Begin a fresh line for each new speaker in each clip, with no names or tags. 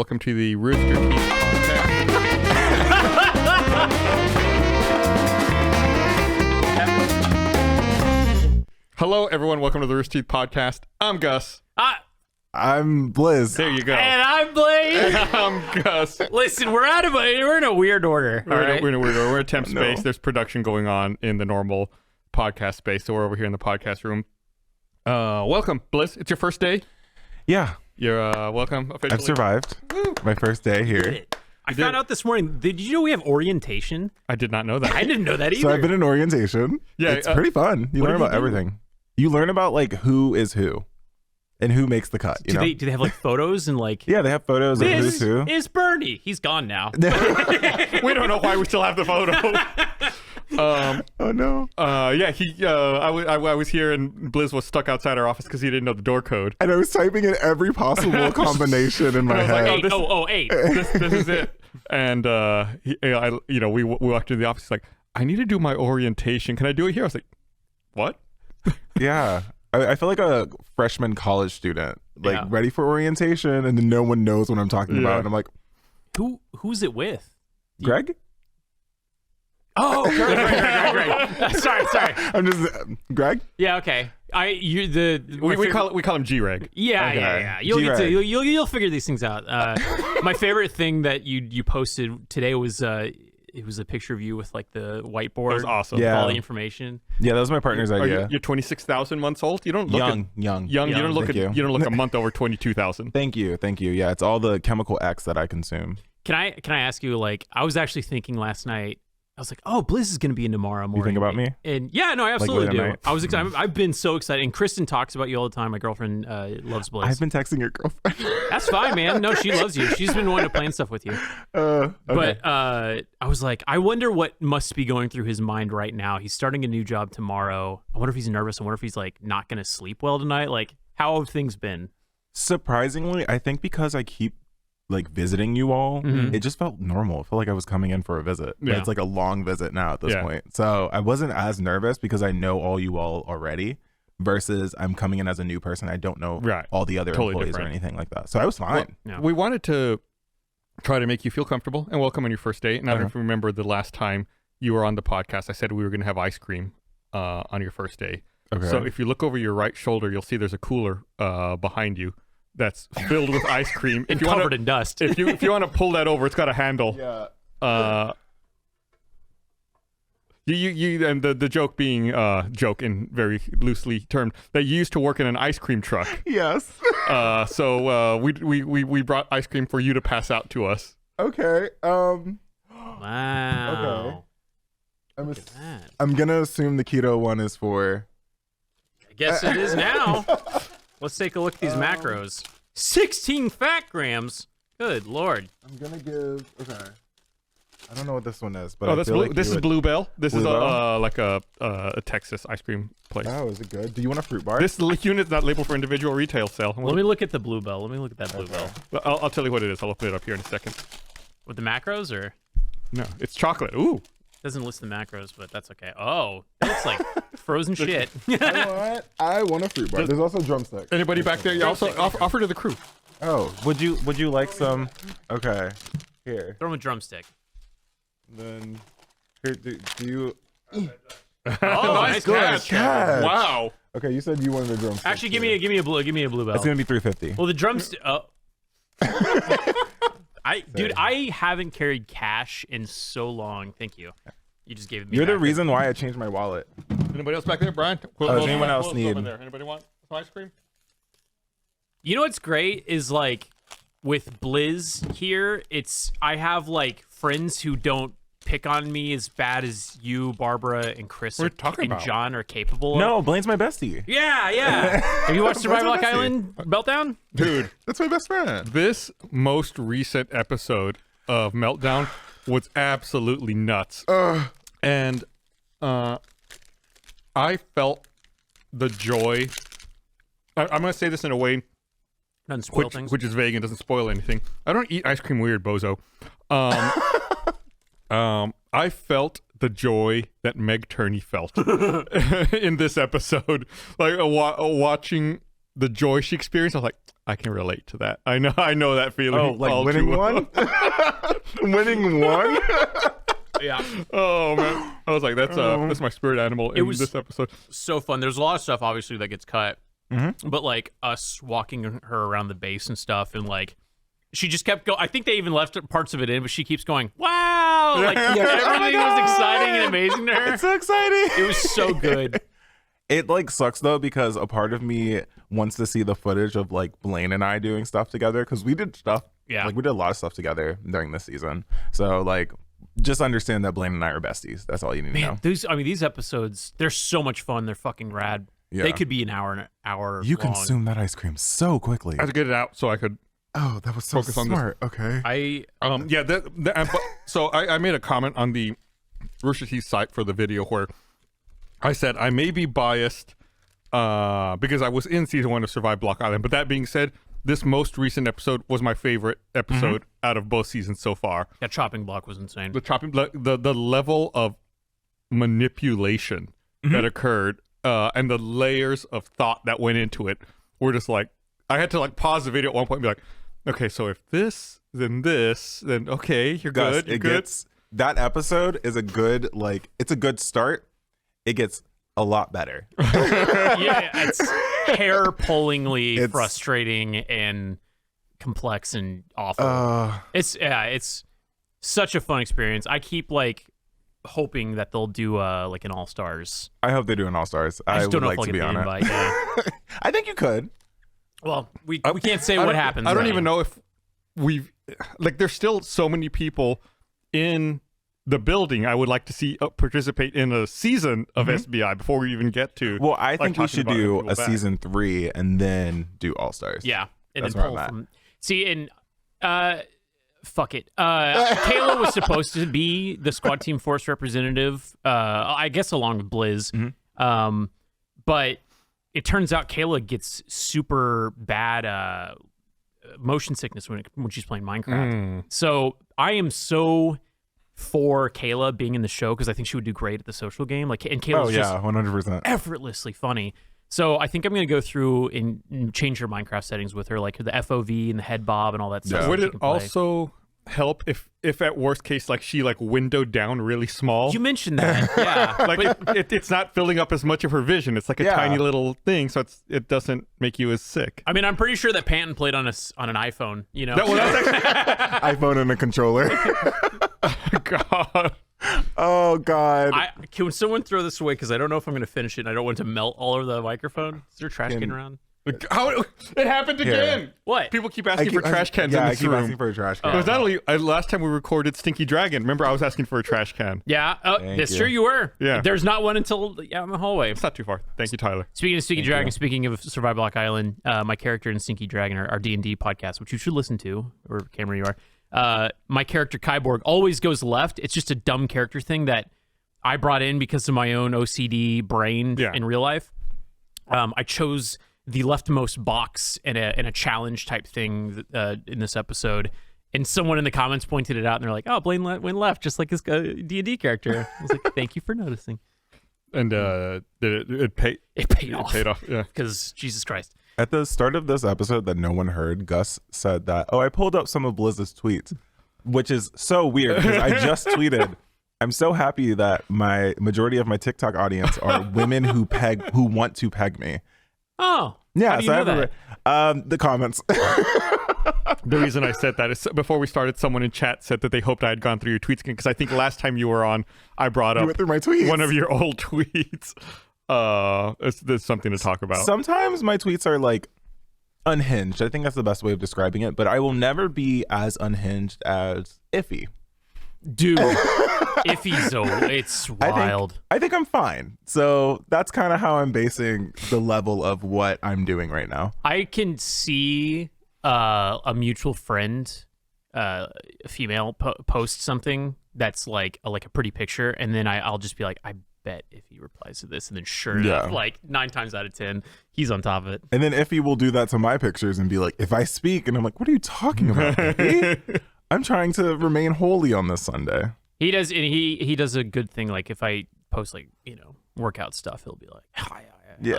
welcome to the Rooster Teeth podcast. Hello, everyone. Welcome to the Rooster Teeth podcast. I'm Gus.
I'm Blizz.
There you go.
And I'm Blaine.
I'm Gus.
Listen, we're in a weird order.
We're in a weird order. We're in temp space. There's production going on in the normal podcast space, so we're over here in the podcast room. Welcome, Blizz. It's your first day.
Yeah.
You're welcome officially.
I've survived. My first day here.
I found out this morning. Did you know we have orientation?
I did not know that.
I didn't know that either.
So I've been in orientation.
Yeah,
it's pretty fun. You learn about everything. You learn about like who is who and who makes the cut.
Do they have like photos and like?
Yeah, they have photos of who's who.
Is Bernie? He's gone now.
We don't know why we still have the photo.
Oh no.
Yeah, I was here and Blizz was stuck outside our office because he didn't know the door code.
And I was typing in every possible combination in my head.
Like,
eight.
This is it. And we walked into the office. He's like, I need to do my orientation. Can I do it here? I was like, what?
Yeah. I feel like a freshman college student, like ready for orientation, and then no one knows what I'm talking about. And I'm like,
who's it with?
Greg?
Oh, Greg. Sorry.
I'm just Greg.
Yeah, okay.
We call him G-Reg.
Yeah. You'll figure these things out. My favorite thing that you posted today was it was a picture of you with like the whiteboard.
That was awesome.
With all the information.
Yeah, that was my partner's idea.
You're 26,000 months old. You don't look
young.
You don't look you don't look a month over 22,000.
Thank you. Yeah, it's all the chemical X that I consume.
Can I ask you, like, I was actually thinking last night, I was like, oh, Blizz is going to be in tomorrow morning.
You think about me?
And yeah, no, I absolutely do.
Night?
I was excited. I've been so excited. And Kristen talks about you all the time. My girlfriend loves Blizz.
I've been texting your girlfriend.
That's fine, man. No, she loves you. She's been wanting to plan stuff with you.
Okay.
But I was like, I wonder what must be going through his mind right now. He's starting a new job tomorrow. I wonder if he's nervous. I wonder if he's like not going to sleep well tonight. Like, how have things been?
Surprisingly, I think because I keep like visiting you all, it just felt normal. It felt like I was coming in for a visit. But it's like a long visit now at this point. So I wasn't as nervous because I know all you all already versus I'm coming in as a new person. I don't know all the other employees or anything like that. So I was fine.
Well, we wanted to try to make you feel comfortable and welcome on your first date. And I don't know if you remember the last time you were on the podcast, I said we were going to have ice cream on your first day. Okay. So if you look over your right shoulder, you'll see there's a cooler behind you that's filled with ice cream.
And covered in dust.
If you want to pull that over, it's got a handle.
Yeah.
You and the joke being joke in very loosely termed that you used to work in an ice cream truck.
Yes.
So we brought ice cream for you to pass out to us.
Okay.
Wow.
Okay. I'm gonna assume the keto one is for.
I guess it is now. Let's take a look at these macros. 16 fat grams. Good Lord.
I'm gonna give. Okay. I don't know what this one is, but
this is Bluebell. This is like a Texas ice cream place.
Oh, is it good? Do you want a fruit bar?
This unit's not labeled for individual retail sale.
Let me look at the Bluebell. Let me look at that Bluebell.
I'll tell you what it is. I'll open it up here in a second.
With the macros or?
No, it's chocolate. Ooh.
Doesn't list the macros, but that's okay. Oh, that looks like frozen shit.
I want a fruit bar. There's also drumstick.
Anybody back there? You also offer to the crew.
Oh, would you like some? Okay, here.
Throw him a drumstick.
Then here, do you?
Oh, nice catch.
Wow.
Okay, you said you wanted a drumstick.
Actually, give me a Bluebell.
It's gonna be $3.50.
Well, the drumstick. Oh. I haven't carried cash in so long. Thank you. You just gave it me.
You're the reason why I changed my wallet.
Anybody else back there, Brian?
Does anyone else need?
Anybody want some ice cream?
You know what's great is like with Blizz here, I have like friends who don't pick on me as bad as you, Barbara, and Chris and John are capable of.
No, Blaine's my bestie.
Yeah. Have you watched Survival Island Meltdown?
Dude,
that's my best friend.
This most recent episode of Meltdown was absolutely nuts. And I felt the joy. I'm going to say this in a way which is vague and doesn't spoil anything. I don't eat ice cream weird, bozo. I felt the joy that Meg Turney felt in this episode, like watching the joy she experienced, I was like, I can relate to that. I know that feeling.
Oh, like winning one? Winning one?
Yeah.
Oh man, I was like, that's my spirit animal in this episode.
So fun. There's a lot of stuff obviously that gets cut, but like us walking her around the base and stuff, and like she just kept going. I think they even left parts of it in, but she keeps going, wow, like everything was exciting and amazing to her.
It's so exciting.
It was so good.
It like sucks though, because a part of me wants to see the footage of like Blaine and I doing stuff together, because we did stuff.
Yeah,
like we did a lot of stuff together during this season. So like, just understand that Blaine and I are besties. That's all you need to know.
These episodes, they're so much fun. They're fucking rad. Yeah. They could be an hour.
You
long.
consume that ice cream so quickly.
I had to get it out so I could.
Oh, that was so
focus
smart.
On this.
Okay.
So I made a comment on the Rooster Teeth site for the video where I said I may be biased because I was in season 1 of Survive Block Island. But that being said, this most recent episode was my favorite episode out of both seasons so far.
That chopping block was insane.
The level of manipulation that occurred and the layers of thought that went into it were just like, I had to like pause the video at one point and be like, okay, so if this, then okay, you're
Gus,
good. You're good.
That episode is a good, like, it's a good start. It gets a lot better.
Yeah, it's hair-pullingly frustrating and complex and awful. It's such a fun experience. I keep like hoping that they'll do like an All-Stars.
I hope they do an All-Stars.
I just don't know if I'll
to
get
be on
invite, yeah.
I think you could.
Well, we can't say what happens.
I don't even know if we've like. There's still so many people in the building I would like to see participate in a season of SBI before we even get to.
Well, I think we should do a season 3 and then do All-Stars.
Yeah, and
that's
then
where
pull
I'm at.
from. See, and fuck it. Kayla was supposed to be the Squad Team Force representative. I guess along with Blizz. But it turns out Kayla gets super bad motion sickness when she's playing Minecraft. So I am so for Kayla being in the show because I think she would do great at the social game. Like, and Kayla's just
100%
effortlessly funny. So I think I'm going to go through and change her Minecraft settings with her, like the FOV and the head bob and all that stuff.
Would it also help if at worst case, like she like windowed down really small?
You mentioned that, yeah.
Like it's not filling up as much of her vision. It's like a tiny little thing, so it doesn't make you as sick.
I mean, I'm pretty sure that Panton played on an iPhone. You know,
that's actually
iPhone and a controller.
God.
Oh God.
Can someone throw this away? Because I don't know if I'm going to finish it. And I don't want to melt all over the microphone. Is there a trash can around?
How it happened again?
What?
People keep asking for trash cans in this room.
I keep asking for a trash can.
It was not only last time we recorded Stinky Dragon. Remember, I was asking for a trash can.
Yeah, that's true. You were.
Yeah.
There's not one until out in the hallway.
It's not too far. Thank you, Tyler.
Speaking of Stinky Dragon, speaking of Survive Block Island, my character in Stinky Dragon, our D&D podcast, which you should listen to, or Cameron, you are. My character Kyborg always goes left. It's just a dumb character thing that I brought in because of my own OCD brain in real life. I chose the leftmost box in a challenge type thing in this episode, and someone in the comments pointed it out, and they're like, "Oh, Blaine went left, just like his D&D character." I was like, "Thank you for noticing."
And did it pay?
It paid off.
It paid off. Yeah.
Because Jesus Christ.
At the start of this episode that no one heard, Gus said that, I pulled up some of Blizz's tweets, which is so weird because I just tweeted, I'm so happy that my majority of my TikTok audience are women who want to peg me.
Oh.
Yeah,
how do you know that?
The comments.
The reason I said that is before we started, someone in chat said that they hoped I had gone through your tweets again, because I think last time you were on, I brought up
went through my tweets.
One of your old tweets. There's something to talk about.
Sometimes my tweets are like unhinged. I think that's the best way of describing it, but I will never be as unhinged as Iffy.
Dude, Iffy's it's wild.
I think I'm fine. So that's kind of how I'm basing the level of what I'm doing right now.
I can see a mutual friend, a female, post something that's like a pretty picture, and then I'll just be like, I bet if he replies to this, and then sure enough, like 9 times out of 10, he's on top of it.
And then Iffy will do that to my pictures and be like, if I speak, and I'm like, what are you talking about, Iffy? I'm trying to remain holy on this Sunday.
He does, and he does a good thing. Like if I post workout stuff, he'll be like,
Yeah.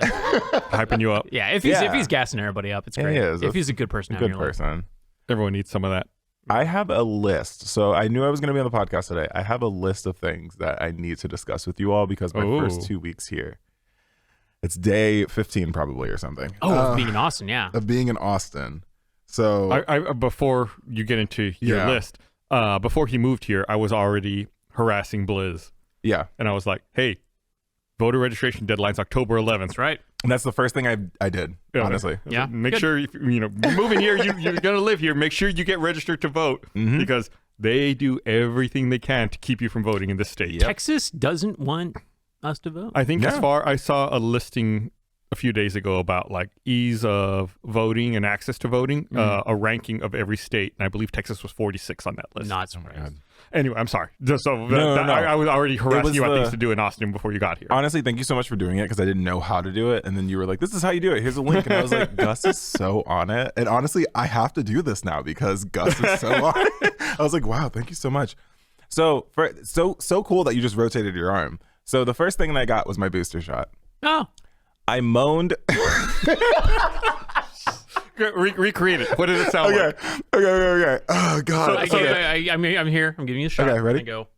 Hyping you up.
Yeah, if he's gassing everybody up, it's great.
He is.
If he's a good person,
Good person.
Everyone needs some of that.
I have a list. So I knew I was going to be on the podcast today. I have a list of things that I need to discuss with you all because my first 2 weeks here. It's day 15 probably or something.
Of being in Austin, yeah.
Of being in Austin. So
I before you get into your list, before he moved here, I was already harassing Blizz.
Yeah.
And I was like, hey, voter registration deadline's October 11th.
Right.
And that's the first thing I did, honestly.
Yeah.
Make sure, you're moving here, you're going to live here. Make sure you get registered to vote because they do everything they can to keep you from voting in this state.
Yep. Texas doesn't want us to vote.
I think I saw a listing a few days ago about like ease of voting and access to voting, a ranking of every state. And I believe Texas was 46 on that list.
Not surprised.
Anyway, I'm sorry. So
No.
I was already harassing you about things to do in Austin before you got here.
Honestly, thank you so much for doing it because I didn't know how to do it. And then you were like, this is how you do it. Here's a link. And I was like, Gus is so on it. And honestly, I have to do this now because Gus is so on it. I was like, wow, thank you so much. So so cool that you just rotated your arm. So the first thing that I got was my booster shot.
Oh.
I moaned.
Recreate it. What did it sound like?
Okay. Oh, God.
I'm here. I'm giving you a shot.
Okay, ready?
Go.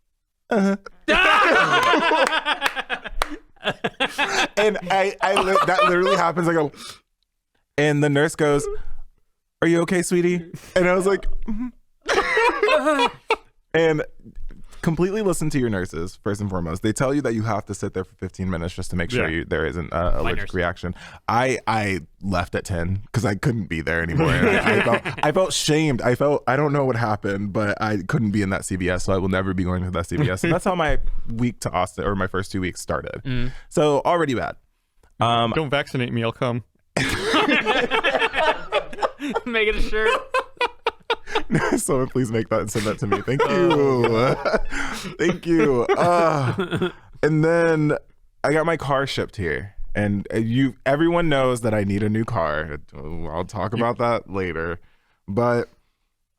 And that literally happens. I go, and the nurse goes, "Are you okay, sweetie?" And I was like, and completely listen to your nurses first and foremost. They tell you that you have to sit there for 15 minutes just to make sure there isn't an allergic reaction. I left at 10 because I couldn't be there anymore. I felt shamed. I don't know what happened, but I couldn't be in that CVS, so I will never be going to that CVS. And that's how my week to Austin, or my first 2 weeks, started. So already bad.
Don't vaccinate me. I'll come.
Make it a shirt.
Someone please make that and send that to me. Thank you. Thank you. And then I got my car shipped here. And everyone knows that I need a new car. I'll talk about that later. But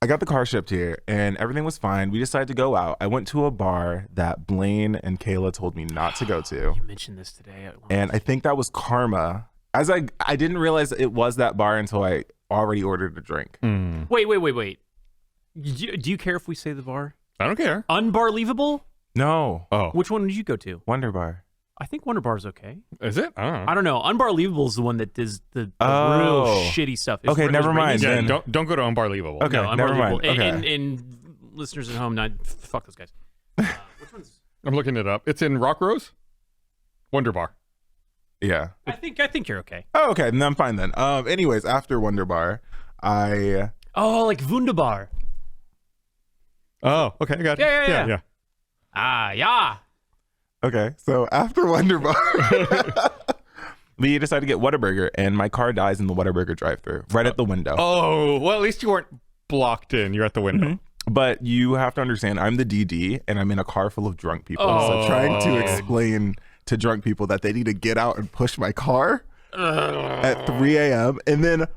I got the car shipped here and everything was fine. We decided to go out. I went to a bar that Blaine and Kayla told me not to go to.
You mentioned this today.
And I think that was Karma. I didn't realize it was that bar until I already ordered a drink.
Wait. Do you care if we say the bar?
I don't care.
Unbarleavable?
No.
Oh.
Which one did you go to?
Wonder Bar.
I think Wonder Bar's okay.
Is it?
I don't know. Unbarleavable is the one that does the real shitty stuff.
Okay, never mind.
Yeah, don't go to Unbarleavable.
Okay,
no,
never mind. Okay.
And listeners at home, fuck those guys. Which one's?
I'm looking it up. It's in Rock Rose. Wonder Bar.
Yeah.
I think you're okay.
Oh, okay. Then I'm fine then. Anyways, after Wonder Bar,
like Wunderbar.
Oh, okay. I got it. Yeah.
Yeah.
Okay. So after Wonder Bar, we decided to get Whataburger, and my car dies in the Whataburger drive-thru, right at the window.
Oh, well, at least you weren't blocked in. You're at the window.
But you have to understand, I'm the DD, and I'm in a car full of drunk people. So trying to explain to drunk people that they need to get out and push my car at 3 a.m. And then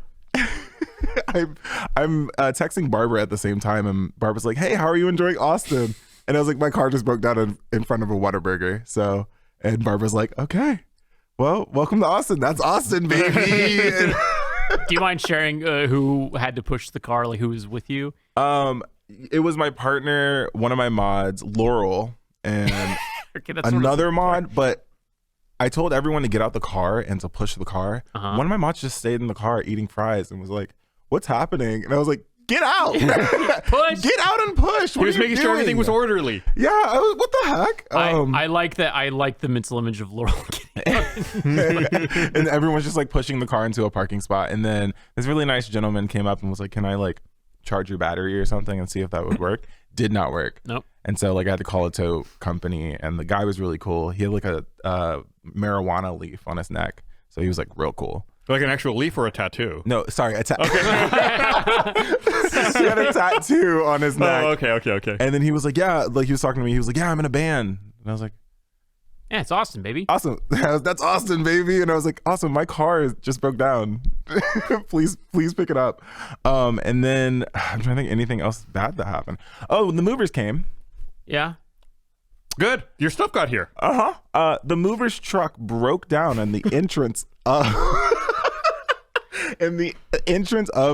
I'm texting Barbara at the same time, and Barbara's like, "Hey, how are you enjoying Austin?" And I was like, "My car just broke down in front of a Whataburger." So, and Barbara's like, "Okay, well, welcome to Austin. That's Austin, baby."
Do you mind sharing who had to push the car? Like, who was with you?
It was my partner, one of my mods, Laurel, and
Okay, that's
another mod, but I told everyone to get out the car and to push the car. One of my mods just stayed in the car eating fries and was like, "What's happening?" And I was like, "Get out.
Push.
Get out and push."
He was making sure everything was orderly.
Yeah, what the heck?
I like that. I like the mental image of Laurel
and everyone's just like pushing the car into a parking spot. And then this really nice gentleman came up and was like, "Can I like charge your battery or something and see if that would work?" Did not work.
Nope.
And so like I had to call a tow company, and the guy was really cool. He had like a marijuana leaf on his neck, so he was like real cool.
Like an actual leaf or a tattoo?
No, sorry, a tattoo. He had a tattoo on his neck.
Oh, okay.
And then he was like, "Yeah," like he was talking to me. He was like, "Yeah, I'm in a band," and I was like,
"Yeah, it's Austin, baby."
Awesome. That's Austin, baby. And I was like, "Awesome, my car just broke down. please pick it up." And then I'm trying to think anything else bad that happened. Oh, the movers came.
Yeah.
Good. Your stuff got here.
The mover's truck broke down in the entrance of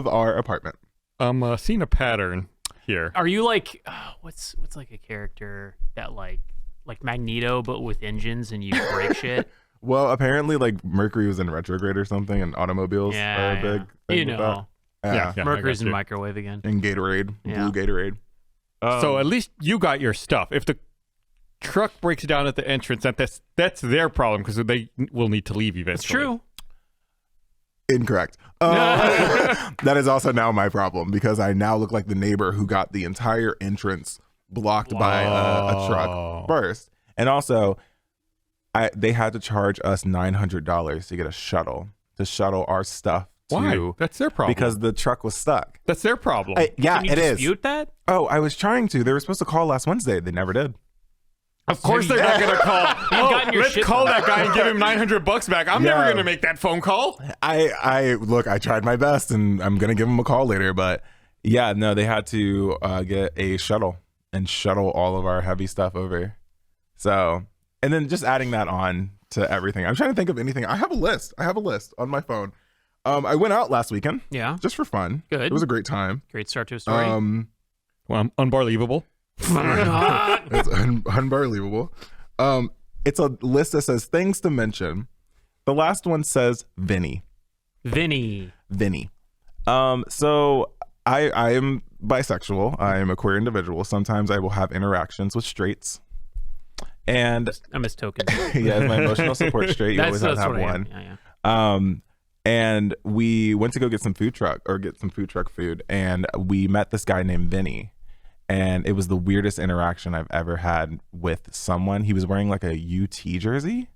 our apartment.
I'm seeing a pattern here.
Are you like what's like a character that like Magneto but with engines and you break shit?
Well, apparently like Mercury was in retrograde or something, and automobiles are a big thing.
You know.
Yeah.
Mercury's in the microwave again.
And Gatorade. Blue Gatorade.
So at least you got your stuff. If the truck breaks down at the entrance, that's their problem because they will need to leave eventually.
It's true.
Incorrect. That is also now my problem because I now look like the neighbor who got the entire entrance blocked by a truck first. And also, they had to charge us $900 to get a shuttle to shuttle our stuff.
Why? That's their problem.
Because the truck was stuck.
That's their problem.
Can you dispute that?
Oh, I was trying to. They were supposed to call last Wednesday. They never did.
Of course they're not going to call. Let's call that guy and give him $900 back. I'm never going to make that phone call.
I tried my best, and I'm going to give him a call later. But yeah, no, they had to get a shuttle and shuttle all of our heavy stuff over. So, and then just adding that on to everything. I'm trying to think of anything. I have a list on my phone. I went out last weekend.
Yeah.
Just for fun.
Good.
It was a great time.
Great start to a story.
Well, unbelievable.
It's unbelievable. It's a list that says things to mention. The last one says Vinny. So I am bisexual. I am a queer individual. Sometimes I will have interactions with straights. And
I'm his token.
Yeah, as my emotional support straight. You always have to have one.
Yeah.
And we went to go get some food truck food, and we met this guy named Vinny. And it was the weirdest interaction I've ever had with someone. He was wearing like a UT jersey,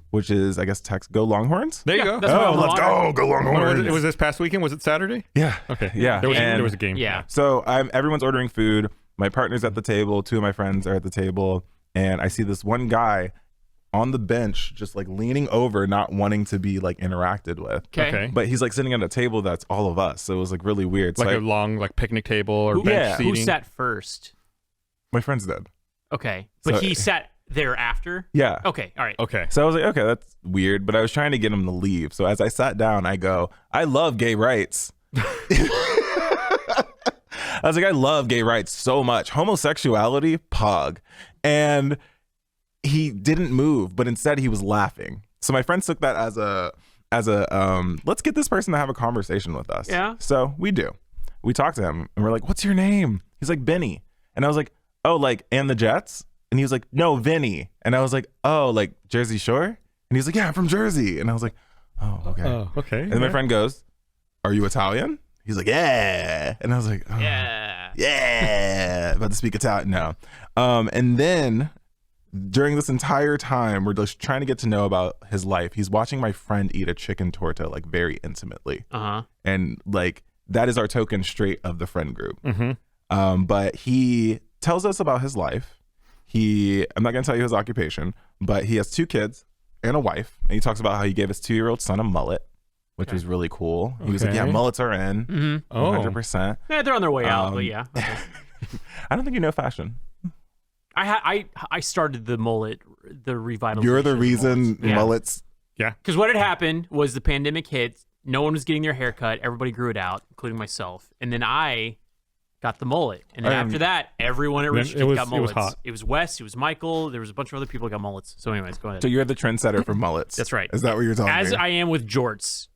which is, I guess, text Go Longhorns.
There you go.
Let's go Longhorns.
It was this past weekend. Was it Saturday?
Yeah.
Okay.
Yeah.
There was a game.
Yeah.
So everyone's ordering food. My partner's at the table. Two of my friends are at the table. And I see this one guy on the bench just like leaning over, not wanting to be like interacted with.
Okay.
But he's like sitting at a table that's all of us. So it was like really weird.
Like
so
a long like picnic table or bench seating.
Who sat first?
My friend's dead.
Okay. But he sat there after?
Yeah.
Okay. All right.
Okay.
So I was like, okay, that's weird. But I was trying to get him to leave. So as I sat down, I go, I love gay rights. I was like, I love gay rights so much. Homosexuality, pog. And he didn't move, but instead he was laughing. So my friends took that as a let's get this person to have a conversation with us.
Yeah.
So we do. We talked to him and we're like, what's your name? He's like, Benny. And I was like, oh, like, and the Jets? And he was like, no, Vinny. And I was like, oh, like Jersey Shore? And he was like, yeah, I'm from Jersey. And I was like, oh, okay.
Oh, okay.
And then my friend goes, are you Italian? He's like, yeah. And I was like, oh, yeah. About to speak Italian. No. And then during this entire time, we're just trying to get to know about his life. He's watching my friend eat a chicken torta, like very intimately. And like, that is our token straight of the friend group. But he tells us about his life. I'm not going to tell you his occupation, but he has 2 kids and a wife. And he talks about how he gave his 2-year-old son a mullet, which was really cool. He was like, yeah, mullets are in 100%.
Yeah, they're on their way out, but yeah. Okay.
I don't think you know fashion.
I started the mullet, the revitalization.
You're the reason mullets.
Yeah.
Because what had happened was the pandemic hit. No one was getting their hair cut. Everybody grew it out, including myself. And then I got the mullet. And then after that, everyone at Rooster Teeth got mullets.
It was hot.
It was Wes. It was Michael. There was a bunch of other people that got mullets. So anyways, go ahead.
So you're the trendsetter for mullets.
That's right.
Is that what you're telling me?
As I am with jorts.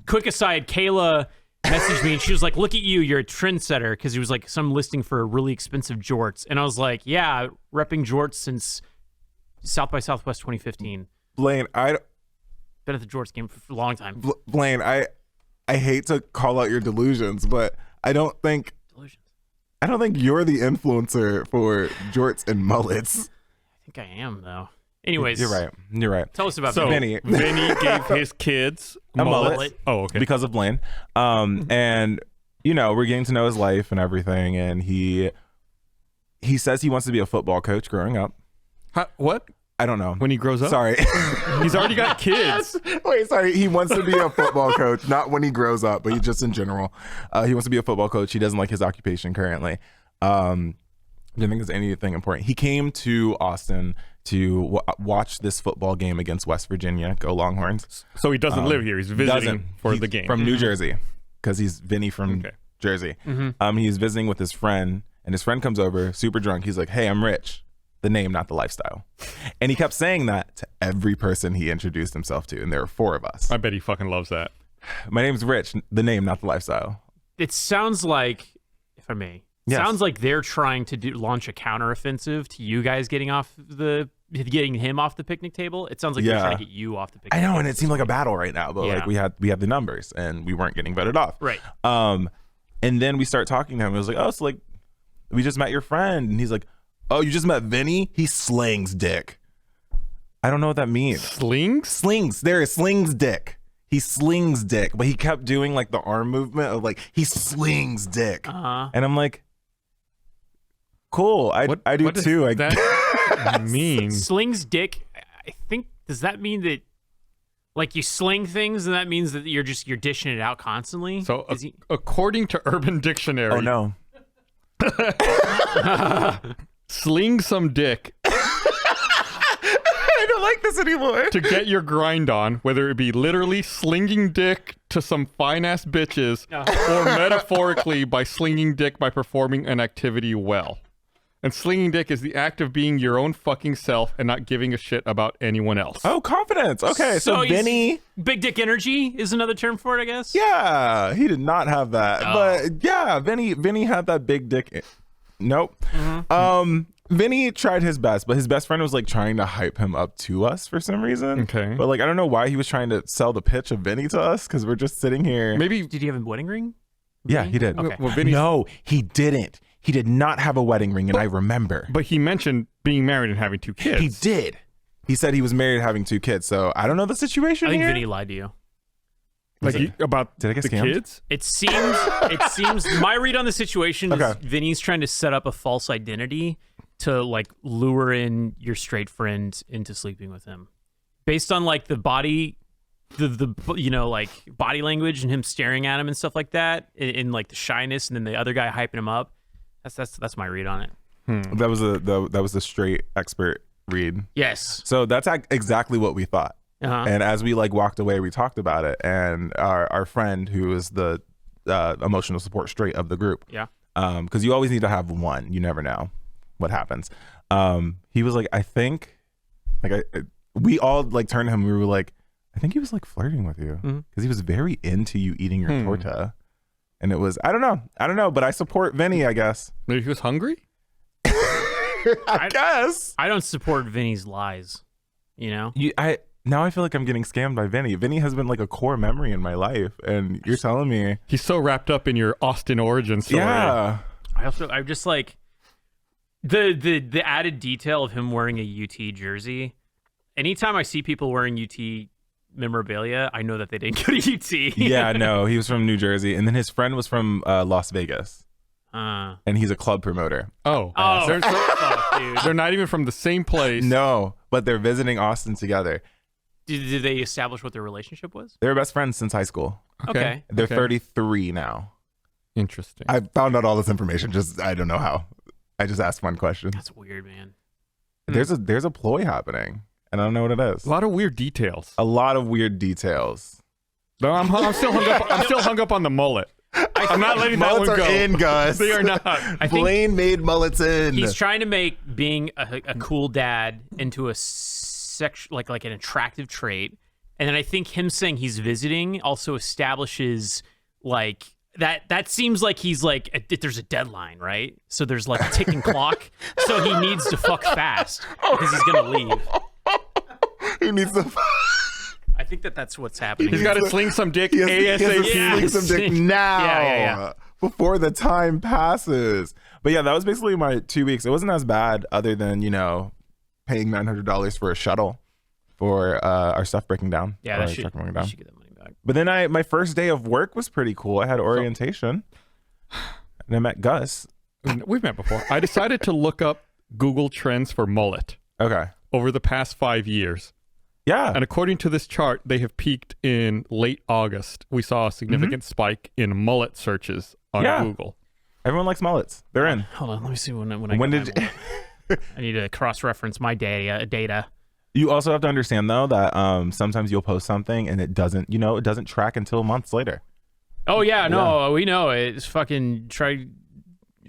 Quick aside, Kayla messaged me and she was like, look at you, you're a trendsetter, because it was like some listing for really expensive jorts. And I was like, yeah, repping jorts since South by Southwest 2015.
Blaine,
been at the jorts game for a long time.
Blaine, I hate to call out your delusions, but I don't think you're the influencer for jorts and mullets.
I think I am, though. Anyways,
you're right.
Tell us about
Vinny. Vinny gave his kids
a mullet.
Oh, okay.
Because of Blaine. And you know, we're getting to know his life and everything, and he says he wants to be a football coach growing up.
What?
I don't know.
When he grows up?
Sorry.
He's already got kids.
Wait, sorry. He wants to be a football coach, not when he grows up, but just in general. He wants to be a football coach. He doesn't like his occupation currently. Didn't think it was anything important. He came to Austin to watch this football game against West Virginia. Go Longhorns.
So he doesn't live here. He's visiting for the game.
From New Jersey, because he's Vinny from Jersey. He's visiting with his friend, and his friend comes over, super drunk. He's like, hey, I'm Rich. The name, not the lifestyle. And he kept saying that to every person he introduced himself to, and there were 4 of us.
I bet he fucking loves that.
My name's Rich. The name, not the lifestyle.
It sounds like, if I may, sounds like they're trying to launch a counteroffensive to you guys getting him off the picnic table. It sounds like they're trying to get you off the picnic table.
I know, and it seemed like a battle right now, but like we had the numbers, and we weren't getting voted off.
Right.
And then we start talking to him. It was like, oh, so like we just met your friend, and he's like, oh, you just met Vinny? He slings dick. I don't know what that means. Slings. There is slings dick. He slings dick, but he kept doing like the arm movement of like he slings dick, and I'm like, cool. I do too.
What does that mean?
Slings dick. I think, does that mean that like you sling things, and that means that you're dishing it out constantly?
So according to Urban Dictionary,
oh no,
sling some dick.
I don't like this anymore.
To get your grind on, whether it be literally slinging dick to some fine ass bitches, or metaphorically by slinging dick by performing an activity well. And slinging dick is the act of being your own fucking self and not giving a shit about anyone else.
Oh, confidence. Okay, so Vinny,
big dick energy is another term for it, I guess.
Yeah, he did not have that, but yeah, Vinny had that big dick. Nope. Vinny tried his best, but his best friend was like trying to hype him up to us for some reason.
Okay.
But like, I don't know why he was trying to sell the pitch of Vinny to us, because we're just sitting here.
Maybe.
Did he have a wedding ring?
Yeah, he did.
Okay.
Well,
no, he didn't. He did not have a wedding ring, and I remember.
But he mentioned being married and having 2 kids.
He did. He said he was married and having 2 kids, so I don't know the situation
I think
here.
Vinny lied to you.
Like about
did I get
the
scammed?
kids?
It seems my read on the situation is Vinny's trying to set up a false identity to like lure in your straight friend into sleeping with him, based on like the body, the you know, like body language and him staring at him and stuff like that, in like the shyness, and then the other guy hyping him up. That's my read on it.
That was the straight expert read.
Yes.
So that's exactly what we thought. And as we like walked away, we talked about it, and our friend, who is the emotional support straight of the group, because you always need to have one. You never know what happens. He was like, I think, like we all like turned to him. We were like, I think he was like flirting with you, because he was very into you eating your torta, and it was I don't know, but I support Vinny, I guess.
Maybe he was hungry.
I guess
I don't support Vinny's lies. You know,
Now I feel like I'm getting scammed by Vinny. Vinny has been like a core memory in my life, and you're telling me
he's so wrapped up in your Austin origin story.
Yeah.
I'm just like the added detail of him wearing a UT jersey. Anytime I see people wearing UT memorabilia, I know that they didn't go to UT.
Yeah, no, he was from New Jersey, and then his friend was from Las Vegas, and he's a club promoter.
They're not even from the same place.
No, but they're visiting Austin together.
Did they establish what their relationship was?
They were best friends since high school.
Okay.
They're 33 now.
Interesting.
I found out all this information. I don't know how. I just asked one question.
That's weird, man.
There's a ploy happening, and I don't know what it is.
A lot of weird details.
A lot of weird details.
No, I'm still hung up. I'm still hung up on the mullet. I'm not letting that one go.
Mullets are in, Gus.
They are not.
I think
Blaine made mullets in.
He's trying to make being a cool dad into a like an attractive trait, and then I think him saying he's visiting also establishes like that seems like he's like there's a deadline, right? So there's like a ticking clock, so he needs to fuck fast because he's gonna leave.
He needs to.
I think that's what's happening.
He's got to sling some dick ASAP.
He has to sling some dick now.
Yeah.
Before the time passes. But yeah, that was basically my 2 weeks. It wasn't as bad, other than, you know, paying $900 for a shuttle for our stuff breaking down.
Yeah, that should get that money back.
But then my first day of work was pretty cool. I had orientation, and I met Gus.
We've met before. I decided to look up Google Trends for mullet.
Okay.
Over the past 5 years.
Yeah.
And according to this chart, they have peaked in late August. We saw a significant spike in mullet searches on Google.
Everyone likes mullets. They're in.
Hold on, let me see when I
When did
I need to cross-reference my data.
You also have to understand though that sometimes you'll post something and it doesn't track until months later.
Oh yeah, no, we know it's fucking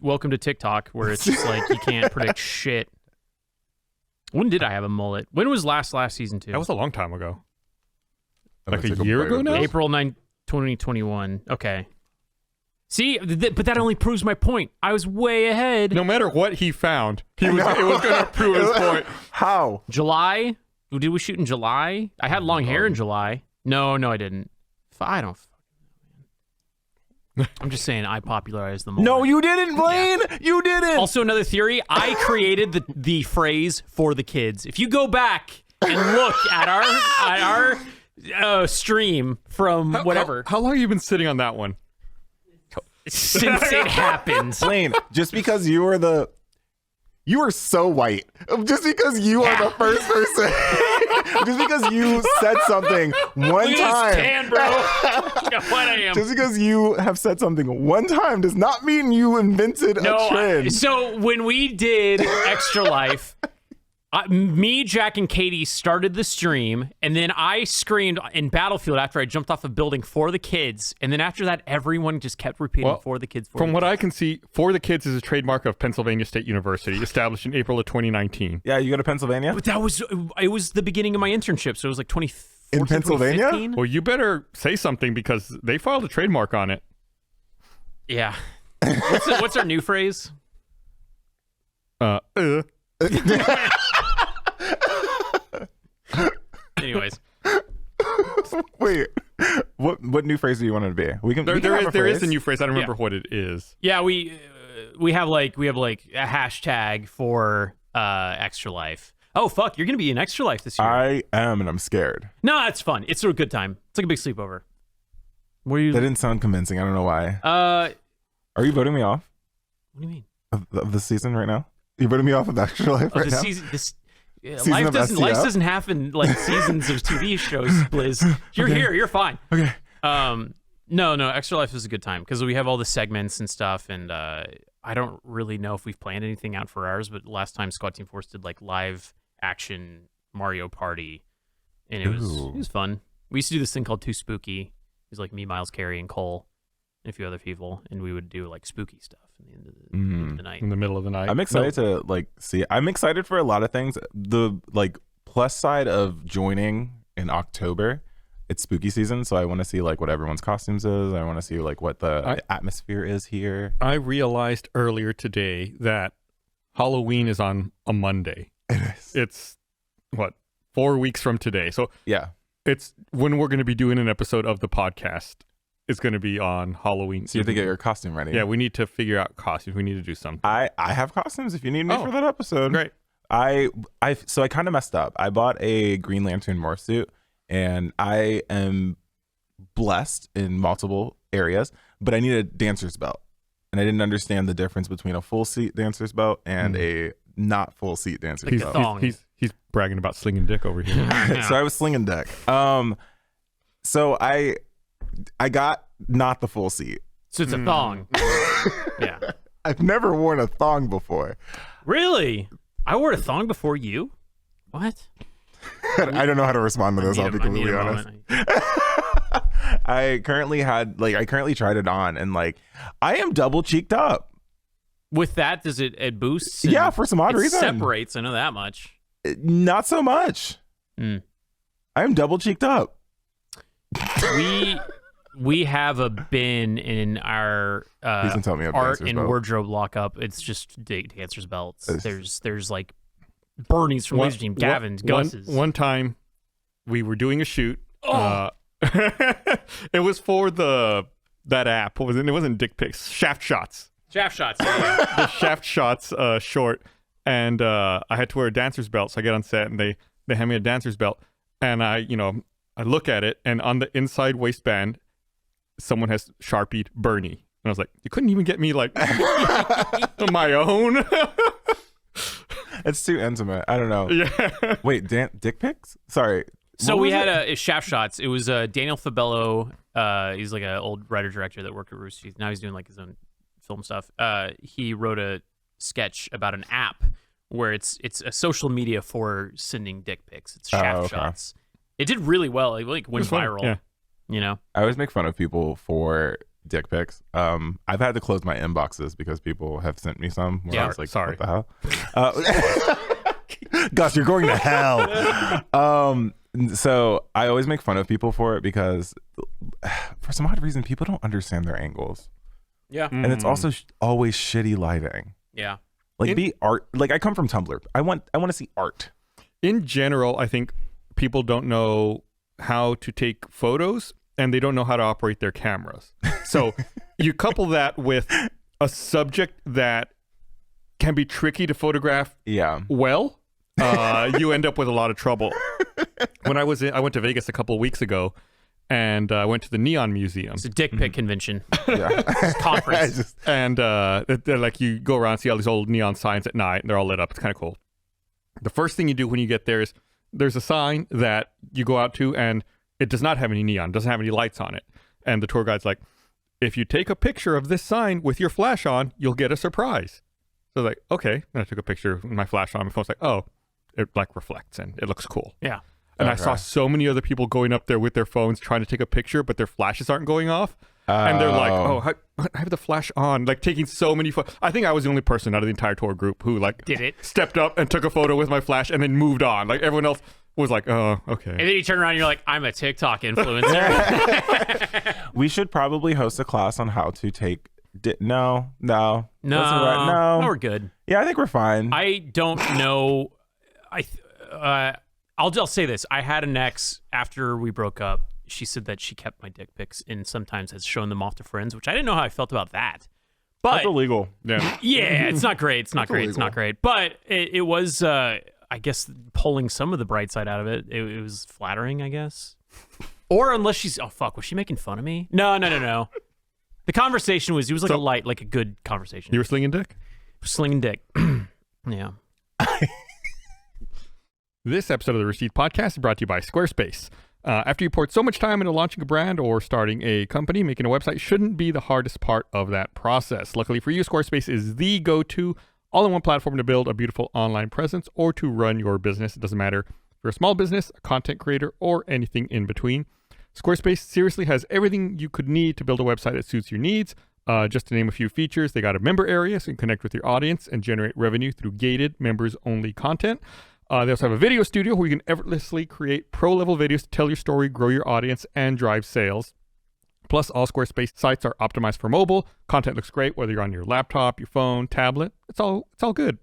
welcome to TikTok where it's just like you can't predict shit. When did I have a mullet? When was last season 2?
That was a long time ago. Like
Take
a year ago now?
April 9, 2021. Okay. See, but that only proves my point. I was way ahead.
No matter what he found, it was going to prove his point.
How?
July? Did we shoot in July? I had long hair in July. No, I didn't. I don't. I'm just saying I popularized the mullet.
No, you didn't, Blaine. Yeah. You didn't.
Also, another theory. I created the phrase for the kids. If you go back and look at our stream from whatever.
How long have you been sitting on that one?
Since it happened.
Blaine, just because you are so white. Just because you are the first person. Just because you said something one time.
Tan, bro. What I am.
Just because you have said something one time does not mean you invented a trend.
So when we did Extra Life, me, Jack, and Katie started the stream, and then I screamed in Battlefield after I jumped off a building for the kids, and then after that, everyone just kept repeating for the kids.
From what I can see, For the Kids is a trademark of Pennsylvania State University, established in April of 2019.
Yeah, you go to Pennsylvania?
But it was the beginning of my internship, so it was like 2014,
in Pennsylvania?
2015?
Well, you better say something because they filed a trademark on it.
Yeah. What's our new phrase? Anyways,
wait, what new phrase do you want it to be?
There is a new phrase. I don't remember what it is.
Yeah, we have like a hashtag for Extra Life. Oh fuck, you're gonna be in Extra Life this year.
I am, and I'm scared.
No, it's fun. It's a good time. It's like a big sleepover. That
didn't sound convincing. I don't know why. Are you voting me off?
What do you mean?
Of the season right now? You voting me off of Extra Life right now?
Life doesn't happen like seasons of TV shows, Blizz. You're here. You're fine.
Okay.
No. Extra Life is a good time because we have all the segments and stuff, and I don't really know if we've planned anything out for ours, but last time Squad Team Force did like live action Mario Party, and it was fun. We used to do this thing called Too Spooky. It was like me, Miles, Carey, and Cole, and a few other people, and we would do like spooky stuff in the end of the night.
In the middle of the night.
I'm excited to see. I'm excited for a lot of things. The plus side of joining in October, it's spooky season, so I want to see like what everyone's costumes is. I want to see like what the atmosphere is here.
I realized earlier today that Halloween is on a Monday.
It is.
It's 4 weeks from today. So
yeah,
it's when we're going to be doing an episode of the podcast. It's going to be on Halloween.
So you have to get your costume ready.
Yeah, we need to figure out costumes. We need to do something.
I have costumes if you need me for that episode.
Great.
So I kind of messed up. I bought a Green Lantern morph suit, and I am blessed in multiple areas, but I need a dancer's belt. And I didn't understand the difference between a full seat dancer's belt and a not full seat dancer's belt.
Thong.
He's bragging about slinging dick over here.
So I was slinging dick. So I got not the full seat.
So it's a thong. Yeah.
I've never worn a thong before.
Really? I wore a thong before you? What?
I don't know how to respond to this. I'll be completely honest. I currently tried it on, and I am double cheeked up.
With that, does it boosts?
Yeah, for some odd reason.
It separates. I know that much.
Not so much. I am double cheeked up.
We have a bin in our art and wardrobe lockup. It's just dancers' belts. There's like Bernie's from Laser Team, Gavin's, Gus's.
One time, we were doing a shoot. It was for that app. What was it? It wasn't dick pics. Shaft Shots.
Shaft Shots. Yeah.
The Shaft Shots short, and I had to wear a dancer's belt. So I get on set, and they hand me a dancer's belt, and I look at it, and on the inside waistband, someone has Sharpied Bernie. And I was like, you couldn't even get me my own?
It's too intimate. I don't know.
Yeah.
Wait, dick pics? Sorry.
So we had a Shaft Shots. It was Daniel Fabello. He's like an old writer-director that worked at Rooster Teeth. Now he's doing like his own film stuff. He wrote a sketch about an app where it's a social media for sending dick pics. It's shaft shots. It did really well. It like went viral.
Yeah.
You know,
I always make fun of people for dick pics. I've had to close my inboxes because people have sent me some. Where I was like,
sorry.
What the hell? Gus, you're going to hell. So I always make fun of people for it because for some odd reason, people don't understand their angles.
Yeah.
And it's also always shitty lighting.
Yeah.
Like be art. Like I come from Tumblr. I want to see art.
In general, I think people don't know how to take photos and they don't know how to operate their cameras. So you couple that with a subject that can be tricky to photograph well, you end up with a lot of trouble. When I went to Vegas a couple of weeks ago, and I went to the Neon Museum.
It's a dick pic convention.
Conference.
And they're like, you go around and see all these old neon signs at night, and they're all lit up. It's kind of cool. The first thing you do when you get there is there's a sign that you go out to, and it does not have any neon, doesn't have any lights on it. And the tour guide's like, if you take a picture of this sign with your flash on, you'll get a surprise. So I was like, okay. And I took a picture with my flash on. My phone's like, oh, it like reflects and it looks cool.
Yeah.
And I saw so many other people going up there with their phones trying to take a picture, but their flashes aren't going off. And they're like, oh, I have the flash on, like taking so many photos. I think I was the only person out of the entire tour group who like stepped up and took a photo with my flash and then moved on. Like everyone else was like, oh, okay. And
then you turn around and you're like, I'm a TikTok influencer.
We should probably host a class on how to take... No.
No, we're good.
Yeah, I think we're fine.
I don't know. I'll say this. I had an ex after we broke up. She said that she kept my dick pics and sometimes has shown them off to friends, which I didn't know how I felt about that. But
that's illegal.
Yeah. Yeah, it's not great. It's not great. Illegal. It's not great. But it was, I guess, pulling some of the bright side out of it. It was flattering, I guess. Or unless she's, oh, fuck, was she making fun of me? No. The conversation was, it was like like a good conversation.
You were slinging dick?
Slinging dick. Yeah.
This episode of the Rooster Teeth Podcast is brought to you by Squarespace. After you poured so much time into launching a brand or starting a company, making a website shouldn't be the hardest part of that process. Luckily for you, Squarespace is the go-to all-in-one platform to build a beautiful online presence or to run your business. It doesn't matter if you're a small business, a content creator, or anything in between. Squarespace seriously has everything you could need to build a website that suits your needs. Just to name a few features, they got a member area so you can connect with your audience and generate revenue through gated members-only content. They also have a video studio where you can effortlessly create pro-level videos to tell your story, grow your audience, and drive sales. Plus, all Squarespace sites are optimized for mobile. Content looks great whether you're on your laptop, your phone, tablet. It's all good.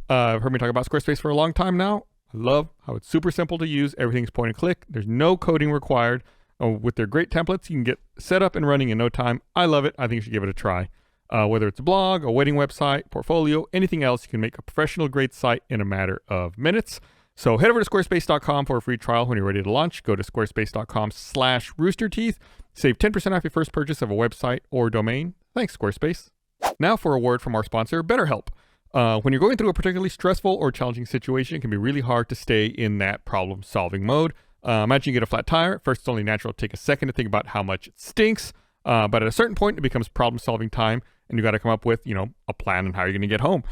I've heard me talk about Squarespace for a long time now. I love how it's super simple to use. Everything's point and click. There's no coding required. With their great templates, you can get set up and running in no time. I love it. I think you should give it a try. Whether it's a blog, a wedding website, portfolio, anything else, you can make a professional-grade site in a matter of minutes. So head over to squarespace.com for a free trial when you're ready to launch. Go to squarespace.com/roosterteeth. Save 10% off your first purchase of a website or domain. Thanks, Squarespace. Now for a word from our sponsor, BetterHelp. When you're going through a particularly stressful or challenging situation, it can be really hard to stay in that problem-solving mode. Imagine you get a flat tire. At first, it's only natural to take a second to think about how much it stinks. But at a certain point, it becomes problem-solving time, and you got to come up with, a plan on how you're going to get home.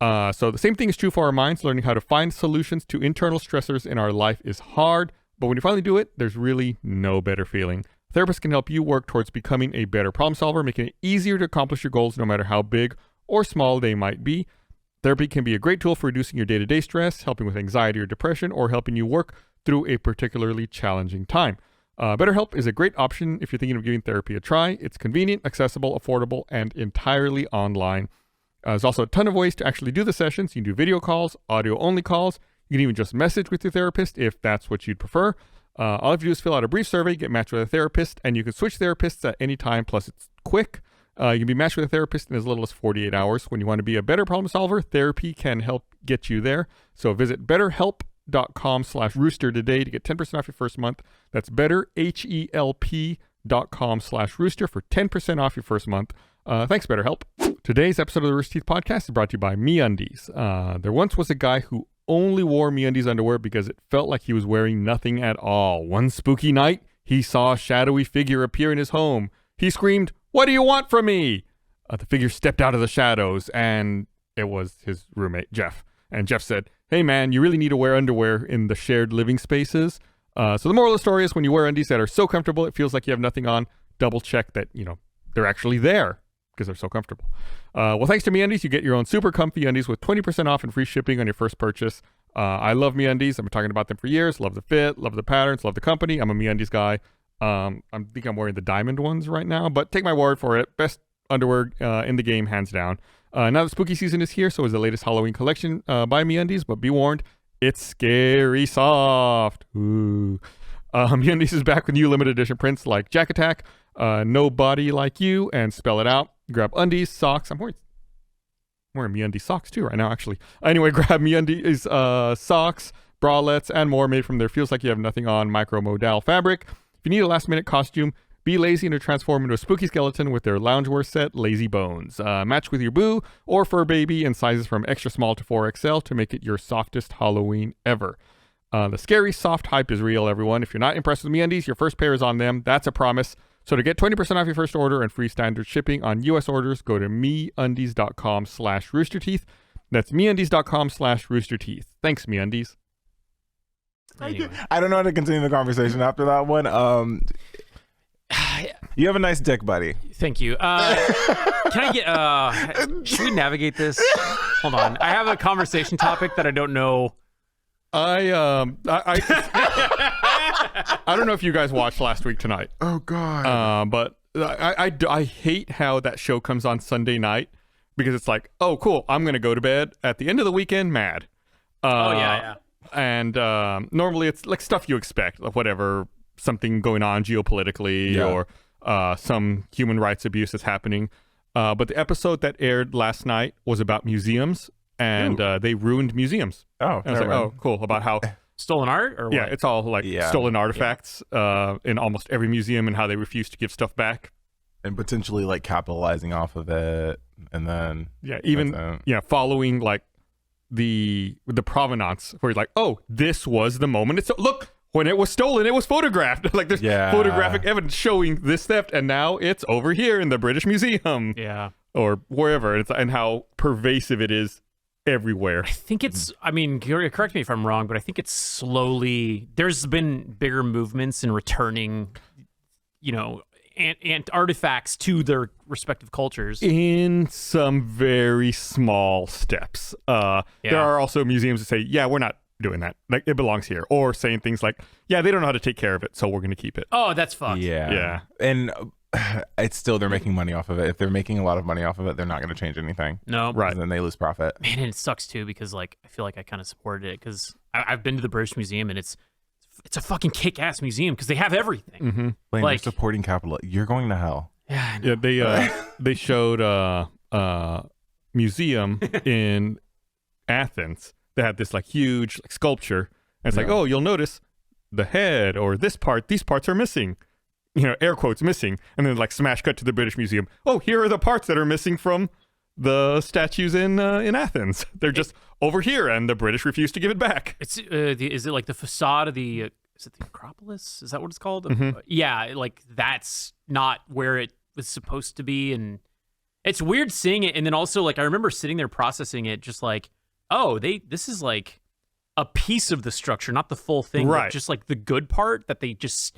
So the same thing is true for our minds. Learning how to find solutions to internal stressors in our life is hard, but when you finally do it, there's really no better feeling. Therapists can help you work towards becoming a better problem solver, making it easier to accomplish your goals no matter how big or small they might be. Therapy can be a great tool for reducing your day-to-day stress, helping with anxiety or depression, or helping you work through a particularly challenging time. BetterHelp is a great option if you're thinking of giving therapy a try. It's convenient, accessible, affordable, and entirely online. There's also a ton of ways to actually do the sessions. You can do video calls, audio-only calls. You can even just message with your therapist if that's what you'd prefer. All you have to do is fill out a brief survey, get matched with a therapist, and you can switch therapists at any time, plus it's quick. You can be matched with a therapist in as little as 48 hours. When you want to be a better problem solver, therapy can help get you there. So visit betterhelp.com/rooster today to get 10% off your first month. That's betterhelp.com/rooster for 10% off your first month. Thanks, BetterHelp. Today's episode of the Rooster Teeth Podcast is brought to you by MeUndies. There once was a guy who only wore MeUndies underwear because it felt like he was wearing nothing at all. One spooky night, he saw a shadowy figure appear in his home. He screamed, "What do you want from me?" The figure stepped out of the shadows, and it was his roommate, Jeff. And Jeff said, "Hey, man, you really need to wear underwear in the shared living spaces. So the moral of the story is when you wear undies that are so comfortable, it feels like you have nothing on, double check that, they're actually there because they're so comfortable." Well, thanks to MeUndies, you get your own super comfy undies with 20% off and free shipping on your first purchase. I love MeUndies. I've been talking about them for years. Love the fit, love the patterns, love the company. I'm a MeUndies guy. I think I'm wearing the diamond ones right now, but take my word for it. Best underwear in the game, hands down. Now the spooky season is here, so is the latest Halloween collection by MeUndies, but be warned, it's scary soft. Ooh. MeUndies is back with new limited edition prints like Jack Attack, Nobody Like You, and Spell It Out. Grab undies, socks. I'm wearing MeUndies socks too right now, actually. Anyway, grab MeUndies socks, bralettes, and more made from their feels like you have nothing on micro-modal fabric. If you need a last-minute costume, be lazy and transform into a spooky skeleton with their loungewear set, Lazy Bones. Match with your boo or fur baby in sizes from extra small to 4XL to make it your softest Halloween ever. The scary soft hype is real, everyone. If you're not impressed with MeUndies, your first pair is on them. That's a promise. So to get 20% off your first order and free standard shipping on U.S. orders, go to MeUndies.com/roosterteeth. That's MeUndies.com/roosterteeth. Thanks, MeUndies.
Anyway.
I don't know how to continue the conversation after that one. You have a nice dick, buddy.
Thank you. Can I get? Should we navigate this? Hold on. I have a conversation topic that I don't know.
I don't know if you guys watched Last Week Tonight.
Oh God.
But I hate how that show comes on Sunday night because it's like, oh cool, I'm gonna go to bed at the end of the weekend mad.
Yeah.
And normally it's like stuff you expect, like whatever, something going on geopolitically or some human rights abuse that's happening. But the episode that aired last night was about museums, and they ruined museums.
Oh,
and I was like, oh, cool. About how
stolen art or what?
Yeah, it's all like stolen artifacts in almost every museum, and how they refuse to give stuff back.
And potentially like capitalizing off of it, and then
following like the provenance, where you're like, oh, this was the moment. It's look, when it was stolen, it was photographed. Like there's photographic evidence showing this theft, and now it's over here in the British Museum, or wherever. And how pervasive it is everywhere.
I think it's. I mean, correct me if I'm wrong, but I think it's slowly. There's been bigger movements in returning, and artifacts to their respective cultures
in some very small steps. There are also museums that say, yeah, we're not doing that, like it belongs here, or saying things like, yeah, they don't know how to take care of it, so we're going to keep it.
Oh, that's fucked.
Yeah And it's still, they're making money off of it. If they're making a lot of money off of it, they're not going to change anything.
No,
right?
And then they lose profit.
Man, and it sucks too, because like I feel like I kind of supported it, because I've been to the British Museum, and it's a fucking kick-ass museum because they have everything.
Blaine, like, you're supporting capital. You're going to hell.
Yeah,
they showed a museum in Athens that had this like huge like sculpture, and it's like, oh, you'll notice the head or these parts are missing, air quotes missing, and then like smash cut to the British Museum. Oh, here are the parts that are missing from the statues in Athens. They're just over here, and the British refuse to give it back.
It's is it like the facade of the is it the Acropolis? Is that what it's called? Yeah, like that's not where it was supposed to be, and it's weird seeing it. And then also like I remember sitting there processing it, just like, oh, this is like a piece of the structure, not the full thing, right? But just like the good part that it's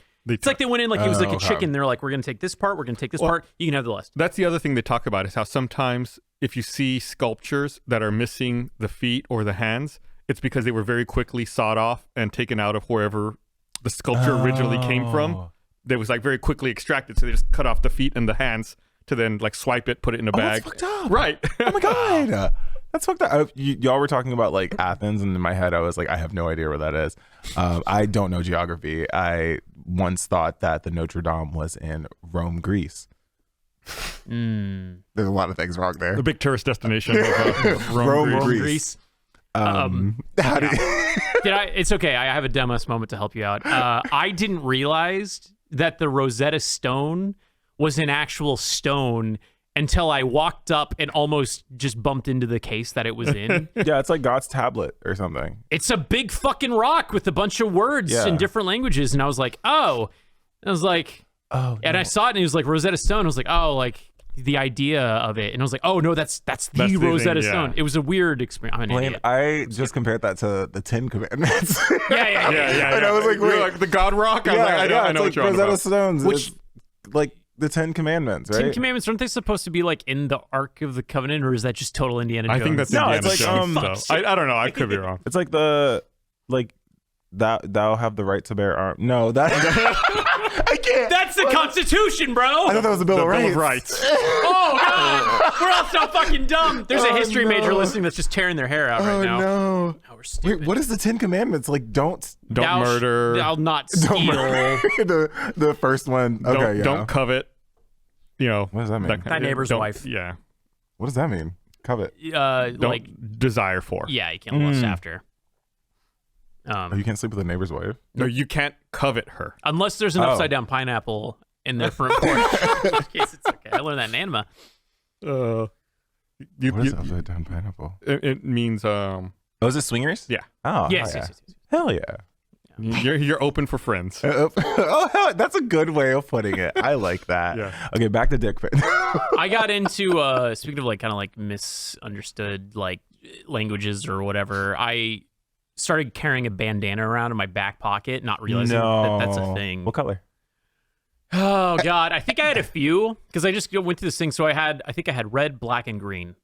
like they went in like it was like a chicken. They're like, we're going to take this part, we're going to take this part. You can have the rest.
That's the other thing they talk about, is how sometimes if you see sculptures that are missing the feet or the hands, it's because they were very quickly sawed off and taken out of wherever the sculpture originally came from. They was like very quickly extracted, so they just cut off the feet and the hands to then like swipe it, put it in a bag.
That's fucked up.
Right.
Oh my God. That's fucked up. Y'all were talking about like Athens, and in my head I was like, I have no idea where that is. I don't know geography. I once thought that the Notre Dame was in Rome, Greece. There's a lot of things wrong there.
The big tourist destination of Rome, Greece.
It's okay. I have a Demos moment to help you out. I didn't realize that the Rosetta Stone was an actual stone until I walked up and almost just bumped into the case that it was in.
Yeah, it's like God's tablet or something.
It's a big fucking rock with a bunch of words in different languages, and I was like, oh. And I was like, oh. And I saw it, and it was like Rosetta Stone. I was like, oh, like the idea of it, and I was like, oh no, that's the Rosetta Stone. It was a weird experience. I'm an idiot.
I just compared that to the 10 Commandments.
Yeah.
And I was like, wait,
like the God Rock? I was like, I know what you're
Rosetta
about.
Stones. Which, like the 10 Commandments, right?
10 Commandments, aren't they supposed to be like in the Ark of the Covenant, or is that just total Indiana Jones?
I think that's Indiana Jones. So. I don't know. I could be wrong.
It's like thou have the right to bear arms. No, that I can't.
That's the Constitution, bro.
I thought that was the Bill of
Rights.
Oh God, we're all so fucking dumb. There's a history major listening that's just tearing their hair out right now.
No.
Oh, we're stupid.
Wait, what is the 10 Commandments? Like, don't
murder.
Thou not steal.
Don't murder. the first one. Okay,
don't covet. You know,
what does that mean?
Thy neighbor's wife.
Yeah.
What does that mean? Covet.
Don't like desire for.
Yeah, you can't lust after.
You can't sleep with a neighbor's wife?
No, you can't covet her.
Unless there's an upside down pineapple in their front porch. In which case it's okay. I learned that in Anima.
What is upside down pineapple?
It means
Oh, is it swingers?
Yeah.
Oh,
yes.
Hell yeah.
You're open for friends.
Oh, hell, that's a good way of putting it. I like that.
Yeah.
Okay, back to dick pic.
I got into speaking of like kind of like misunderstood like languages or whatever. I started carrying a bandana around in my back pocket, not realizing that that's a thing.
What color?
Oh God, I think I had a few because I just went through this thing. So I think I had red, black, and green.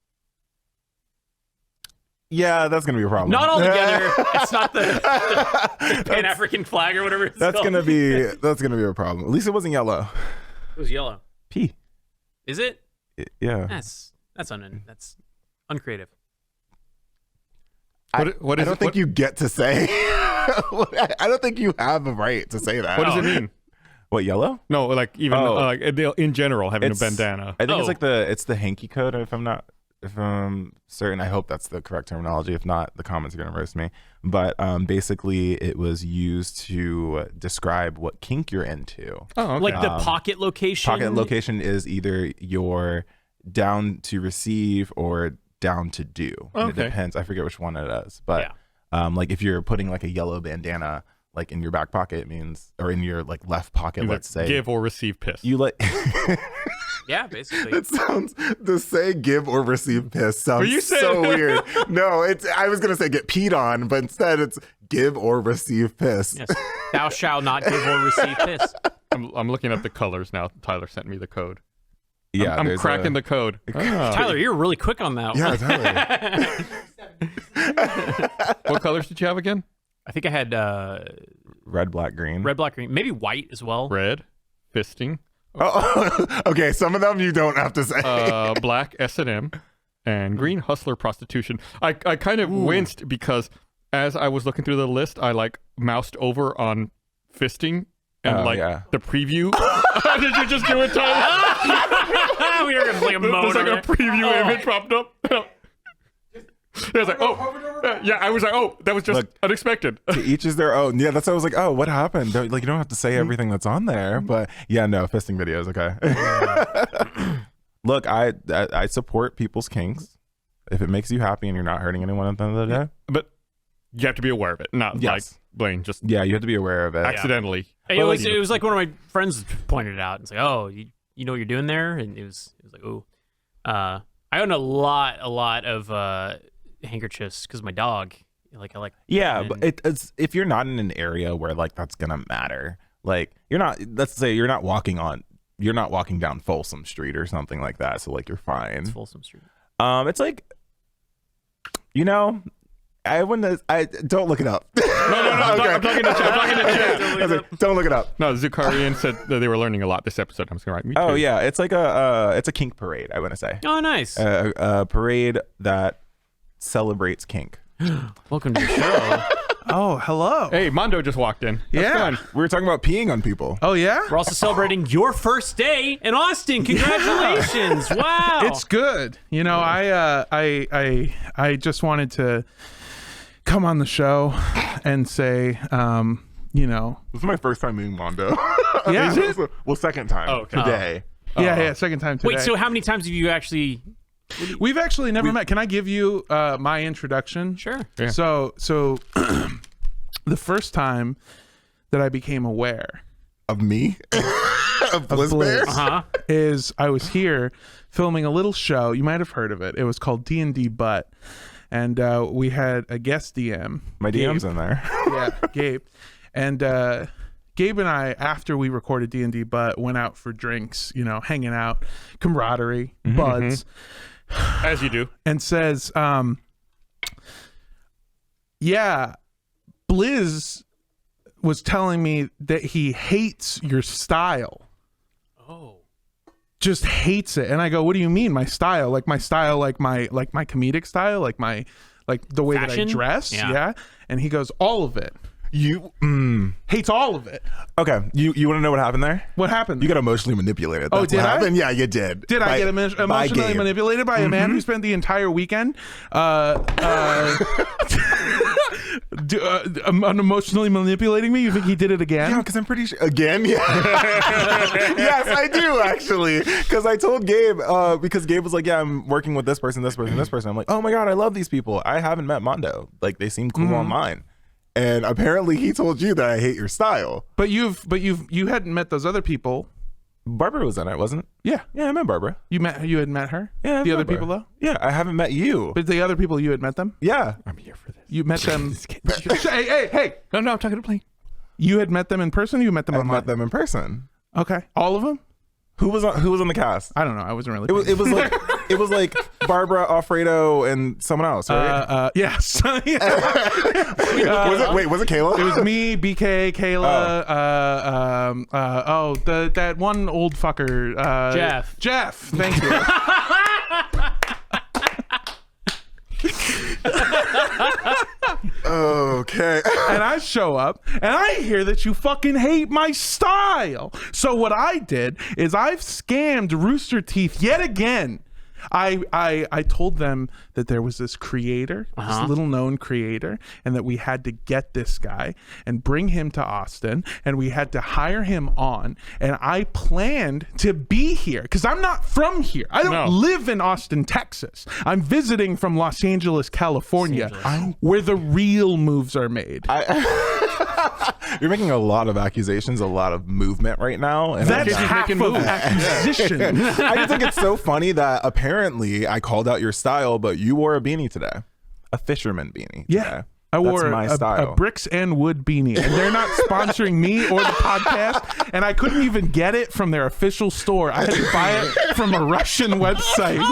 Yeah, that's gonna be a problem.
Not all together. It's not the Pan African flag or whatever.
That's gonna be a problem. At least it wasn't yellow.
It was yellow.
P.
Is it?
Yeah.
That's uncreative.
I don't think you get to say. I don't think you have a right to say that.
What does it mean?
What, yellow?
No, like even like in general, having a bandana.
I think it's the hanky code. If I'm certain, I hope that's the correct terminology. If not, the comments are gonna roast me. But basically, it was used to describe what kink you're into.
Oh, okay.
Like the pocket location.
Pocket location is either your down to receive or down to do. And it depends. I forget which one it is, but like if you're putting like a yellow bandana like in your back pocket, it means, or in your like left pocket, let's say,
give or receive piss.
You like
Yeah, basically.
It sounds to say give or receive piss sounds so weird. No, I was gonna say get peed on, but instead it's give or receive piss.
Yes. Thou shalt not give or receive piss.
I'm looking up the colors now. Tyler sent me the code.
Yeah,
I'm cracking the code.
Tyler, you're really quick on that one.
Yeah, Tyler.
What colors did you have again?
I think I had
red, black, green.
Red, black, green. Maybe white as well.
Red, fisting.
Oh, okay. Some of them you don't have to say.
Black, S&M, and green, hustler, prostitution. I kind of winced because as I was looking through the list, I like moused over on fisting and the preview. Did you just do it, Tyler?
We were gonna play a mode.
There's like a preview image popped up. I was like, I was like, oh, that was just unexpected.
To each is their own. Yeah, that's why I was like, oh, what happened? Like, you don't have to say everything that's on there, but yeah, no, fisting videos, okay. Look, I support people's kinks. If it makes you happy and you're not hurting anyone at the end of the day,
but you have to be aware of it, not like Blaine. Just
you have to be aware of it
accidentally.
It was like one of my friends pointed it out. It's like, oh, you know what you're doing there, and it was like, oh, I own a lot of handkerchiefs because my dog. Like I like.
Yeah, but it's if you're not in an area where like that's gonna matter. Like you're not. Let's say you're not walking down Folsom Street or something like that. So like you're fine.
It's Folsom Street.
It's like, you know. I don't look it up.
No, I'm talking to chat.
Don't look it up.
No, Zukarian said that they were learning a lot this episode. I'm just gonna write me too.
Oh yeah, it's like it's a kink parade. I want to say.
Oh, nice.
A parade that celebrates kink.
Welcome to the show.
Oh, hello.
Hey, Mondo just walked in. That's fun.
We were talking about peeing on people.
Oh yeah.
We're also celebrating your first day in Austin. Congratulations! Yeah. Wow.
It's good. You know, I just wanted to come on the show and say, you know,
this is my first time meeting Mondo.
Yeah.
Is it? Well, second time today.
Yeah, second time today.
Wait, so how many times have you actually?
We've actually never met. Can I give you my introduction?
Sure.
Yeah.
So the first time that I became aware
of me. of Blizz
is I was here filming a little show. You might have heard of it. It was called D&D Butt. And we had a guest DM.
My DM's in there.
Yeah, Gabe. And Gabe and I, after we recorded D&D Butt, went out for drinks, you know, hanging out, camaraderie, buds.
As you do.
And says, yeah, Blizz was telling me that he hates your style.
Oh.
Just hates it. And I go, what do you mean my style? Like my style, like my comedic style, like the way
Fashion?
that I dress? Yeah. And he goes, all of it.
You
hates all of it.
Okay. You want to know what happened there?
What happened?
You got emotionally manipulated. That's
did
what
I?
happened. Yeah, you did.
Did I get emotionally manipulated by a man who spent the entire weekend emotionally manipulating me? You think he did it again?
Yeah, because I'm pretty sure. Again? Yeah. Yes, I do, actually. Because I told Gabe, because Gabe was like, yeah, I'm working with this person, this person, this person. I'm like, oh my God, I love these people. I haven't met Mondo. Like, they seem cool online. And apparently he told you that I hate your style.
But you hadn't met those other people.
Barbara was in it, wasn't it?
Yeah.
Yeah, I met Barbara.
You had met her?
Yeah.
The other people though?
Yeah, I haven't met you.
But the other people, you had met them?
Yeah.
I'm here for this.
You met them. Hey.
No, I'm talking to Blaine.
You had met them in person or you met them
I
online?
met them in person.
Okay. All of them?
Who was on the cast?
I don't know. I wasn't really.
It was like Barbara, Alfredo, and someone else, right?
Yes.
Was it Kayla?
It was me, BK, Kayla. That one old fucker. Jeff. Thank you.
Okay.
And I show up and I hear that you fucking hate my style. So what I did is I've scammed Rooster Teeth yet again. I told them that there was this creator, this little known creator, and that we had to get this guy and bring him to Austin, and we had to hire him on. And I planned to be here because I'm not from here. I don't live in Austin, Texas. I'm visiting from Los Angeles, California, where the real moves are made.
You're making a lot of accusations, a lot of movement right now. And
that's half of accusation.
I just think it's so funny that apparently I called out your style, but you wore a beanie today. A fisherman beanie.
Yeah.
Today.
I wore
my style.
a bricks and wood beanie, and they're not sponsoring me or the podcast, and I couldn't even get it from their official store. I had to buy it from a Russian website,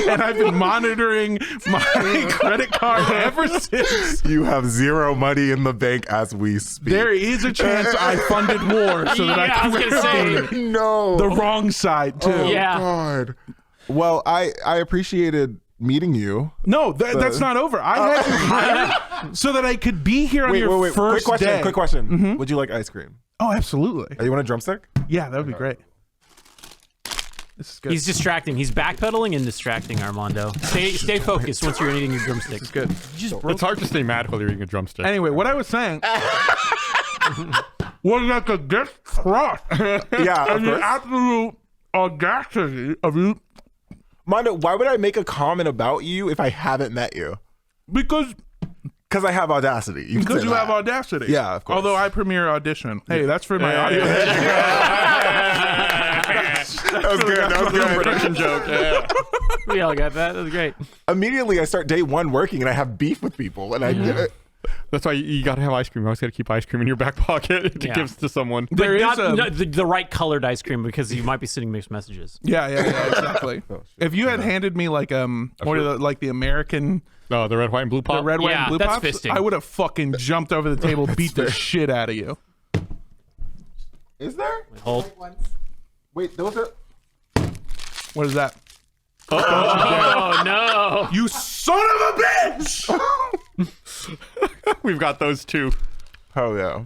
and I've been monitoring my credit card ever since.
You have zero money in the bank as we speak.
There is a chance I funded war so that I could wear a beanie.
No.
The wrong side, too.
Oh,
Yeah.
God. Well, I appreciated meeting you.
No, that's not over. I had you hired so that I could be here on your first day.
Quick question. Would you like ice cream?
Oh, absolutely.
You want a drumstick?
Yeah, that would be great. This is good.
He's distracting. He's backpedaling and distracting Armando. Stay focused once you're eating your drumstick.
This is good.
It's hard to stay mad while you're eating a drumstick.
Anyway, what I was saying was that the gift crushed.
Yeah, of
And the
course.
absolute audacity of you.
Mondo, why would I make a comment about you if I haven't met you?
Because
I have audacity. You
have audacity.
Yeah, of course.
Although I premiere audition. Hey, that's for my audio.
That was good. That was good.
Production joke. Yeah.
We all got that. That was great.
Immediately, I start day one working, and I have beef with people, and I.
That's why you got to have ice cream. You always got to keep ice cream in your back pocket to give to someone.
There
But
is
not the right colored ice cream because you might be sending mixed messages.
Yeah, exactly. If you had handed me like the American,
No, the red, white, and blue pop.
the red, white, and blue
that's
pops,
fisting.
I would have fucking jumped over the table, beat the shit out of you.
Is there?
Hold.
Wait, those are.
What is that?
Oh no!
You son of a bitch!
We've got those too.
Oh yeah.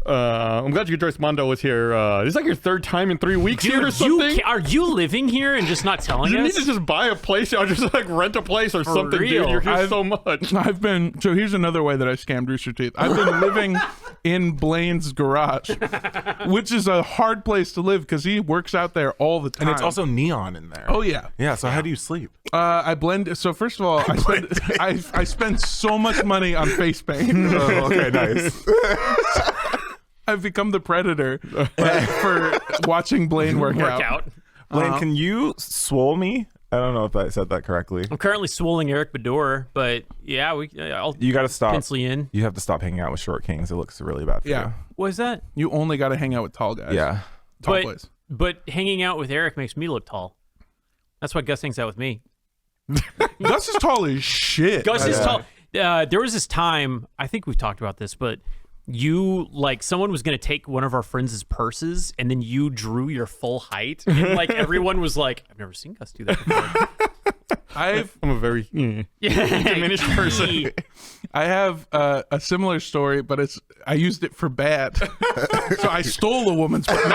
I'm glad you could join. Mondo was here. This is like your third time in 3 weeks here or something.
Are you living here and just not telling
You
us?
need to just buy a place or just like rent a place or something,
real.
dude. You're here so much.
So here's another way that I scammed Rooster Teeth. I've been living in Blaine's garage, which is a hard place to live because he works out there all the time.
And it's also neon in there.
oh yeah.
Yeah. So how do you sleep?
I blend. So first of all, I spend so much money on face paint.
Oh, okay, nice.
I've become the predator for watching Blaine work out.
Blaine, can you swole me? I don't know if I said that correctly.
I'm currently swolling Eric Baudour, but yeah,
you got to stop.
Pencil you in.
You have to stop hanging out with short kings. It looks really bad for you.
What is that?
You only got to hang out with tall guys.
Yeah.
Tall boys.
But hanging out with Eric makes me look tall. That's why Gus hangs out with me.
Gus is tall as shit.
Gus is tall. There was this time, I think we've talked about this, but someone was going to take one of our friends' purses, and then you drew your full height, and everyone was like, I've never seen Gus do that before.
I'm
a very diminished person.
I have a similar story, but I used it for bad. So I stole a woman's purse.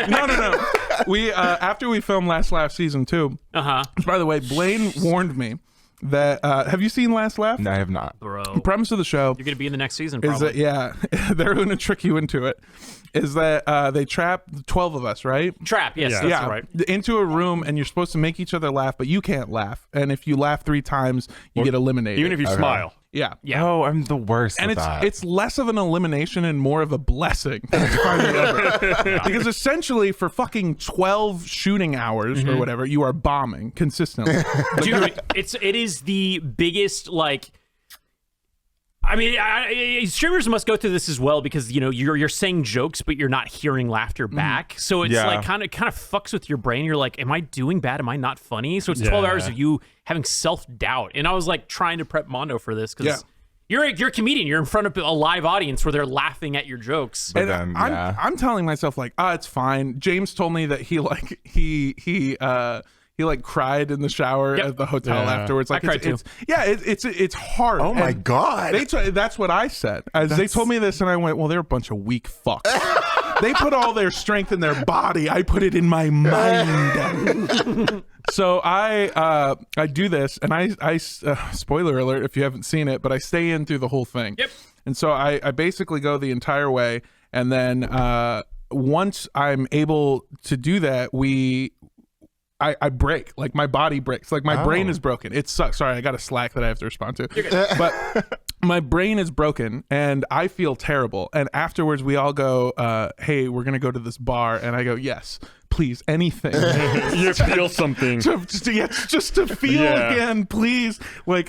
No. We after we filmed Last Laugh season 2. By the way, Blaine warned me that have you seen Last Laugh?
No, I have not.
Bro.
The premise of the show
you're gonna be in the next season,
is
probably.
that they're gonna trick you into it. Is that they trap 12 of us, right?
Trap, yes, that's right.
Into a room, and you're supposed to make each other laugh, but you can't laugh. And if you laugh 3 times, you get eliminated.
Even if you smile.
Yeah.
Oh, I'm the worst.
And
at
it's less of an elimination and more of a blessing. Because essentially for fucking 12 shooting hours or whatever, you are bombing consistently.
Dude, it is the biggest streamers must go through this as well because you're saying jokes but you're not hearing laughter back. So it's kind of fucks with your brain. You're like, am I doing bad? Am I not funny? So it's 12 hours of you having self-doubt. And I was trying to prep Mondo for this because you're a comedian. You're in front of a live audience where they're laughing at your jokes.
And I'm telling myself it's fine. James told me that he cried in the shower at the hotel afterwards.
I cried too.
It's hard.
Oh my God.
That's what I said. They told me this and I went, well, they're a bunch of weak fucks. They put all their strength in their body. I put it in my mind. So I do this and I spoiler alert if you haven't seen it, but I stay in through the whole thing.
Yep.
And so I basically go the entire way. And then once I'm able to do that, I break, my body breaks, my brain is broken. It sucks. Sorry, I got a Slack that I have to respond to. But my brain is broken and I feel terrible. And afterwards we all go, hey, we're going to go to this bar. And I go, yes, please, anything.
You feel something.
Just to feel again, please. We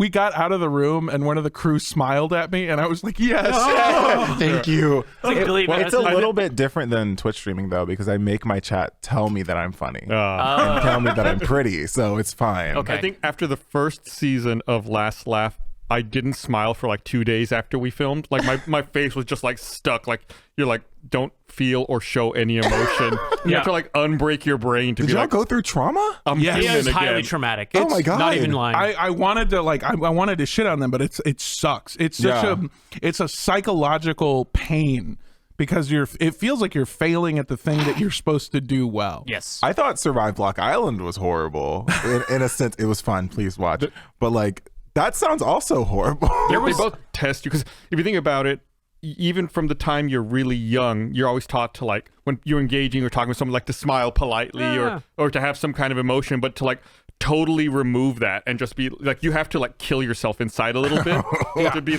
got out of the room and one of the crew smiled at me and I was like, yes.
Thank you.
It's
a little bit different than Twitch streaming though, because I make my chat tell me that I'm funny and tell me that I'm pretty, so it's fine.
Okay.
I think after the first season of Last Laugh, I didn't smile for 2 days after we filmed. My face was just stuck. You're don't feel or show any emotion. You have to unbreak your brain to
Did y'all go through trauma?
It was highly traumatic.
Oh my God.
Not even lying.
I wanted to I wanted to shit on them, but it sucks. It's such it's a psychological pain because it feels like you're failing at the thing that you're supposed to do well.
Yes.
I thought Survive Block Island was horrible. In a sense, it was fun. Please watch. But that sounds also horrible.
They both test you because if you think about it, even from the time you're really young, you're always taught to when you're engaging or talking with someone to smile politely or to have some kind of emotion, but to totally remove that and just be you have to kill yourself inside a little bit to be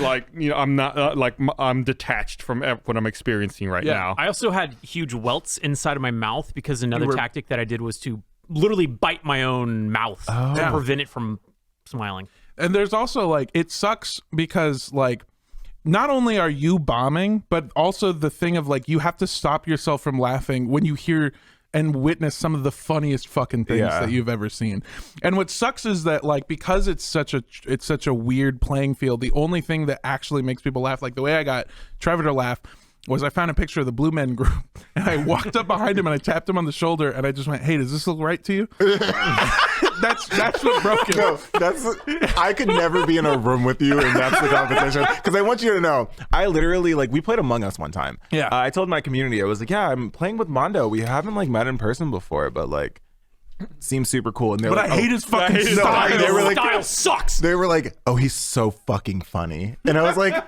I'm not I'm detached from what I'm experiencing right now.
I also had huge welts inside of my mouth because another tactic that I did was to literally bite my own mouth to prevent it from smiling.
And there's also it sucks because not only are you bombing, but also the thing of you have to stop yourself from laughing when you hear and witness some of the funniest fucking things that you've ever seen. And what sucks is that because it's such a weird playing field, the only thing that actually makes people laugh, the way I got Trevor to laugh was I found a picture of the Blue Men group and I walked up behind him and I tapped him on the shoulder and I just went, hey, does this look right to you? That's what broke it.
No, I could never be in a room with you and that's the competition. Because I want you to know, I literally, we played Among Us one time.
Yeah.
I told my community, I was I'm playing with Mondo. We haven't met in person before, but seems super cool. And they're
I hate his fucking style.
They were
style sucks.
They were oh, he's so fucking funny. And I was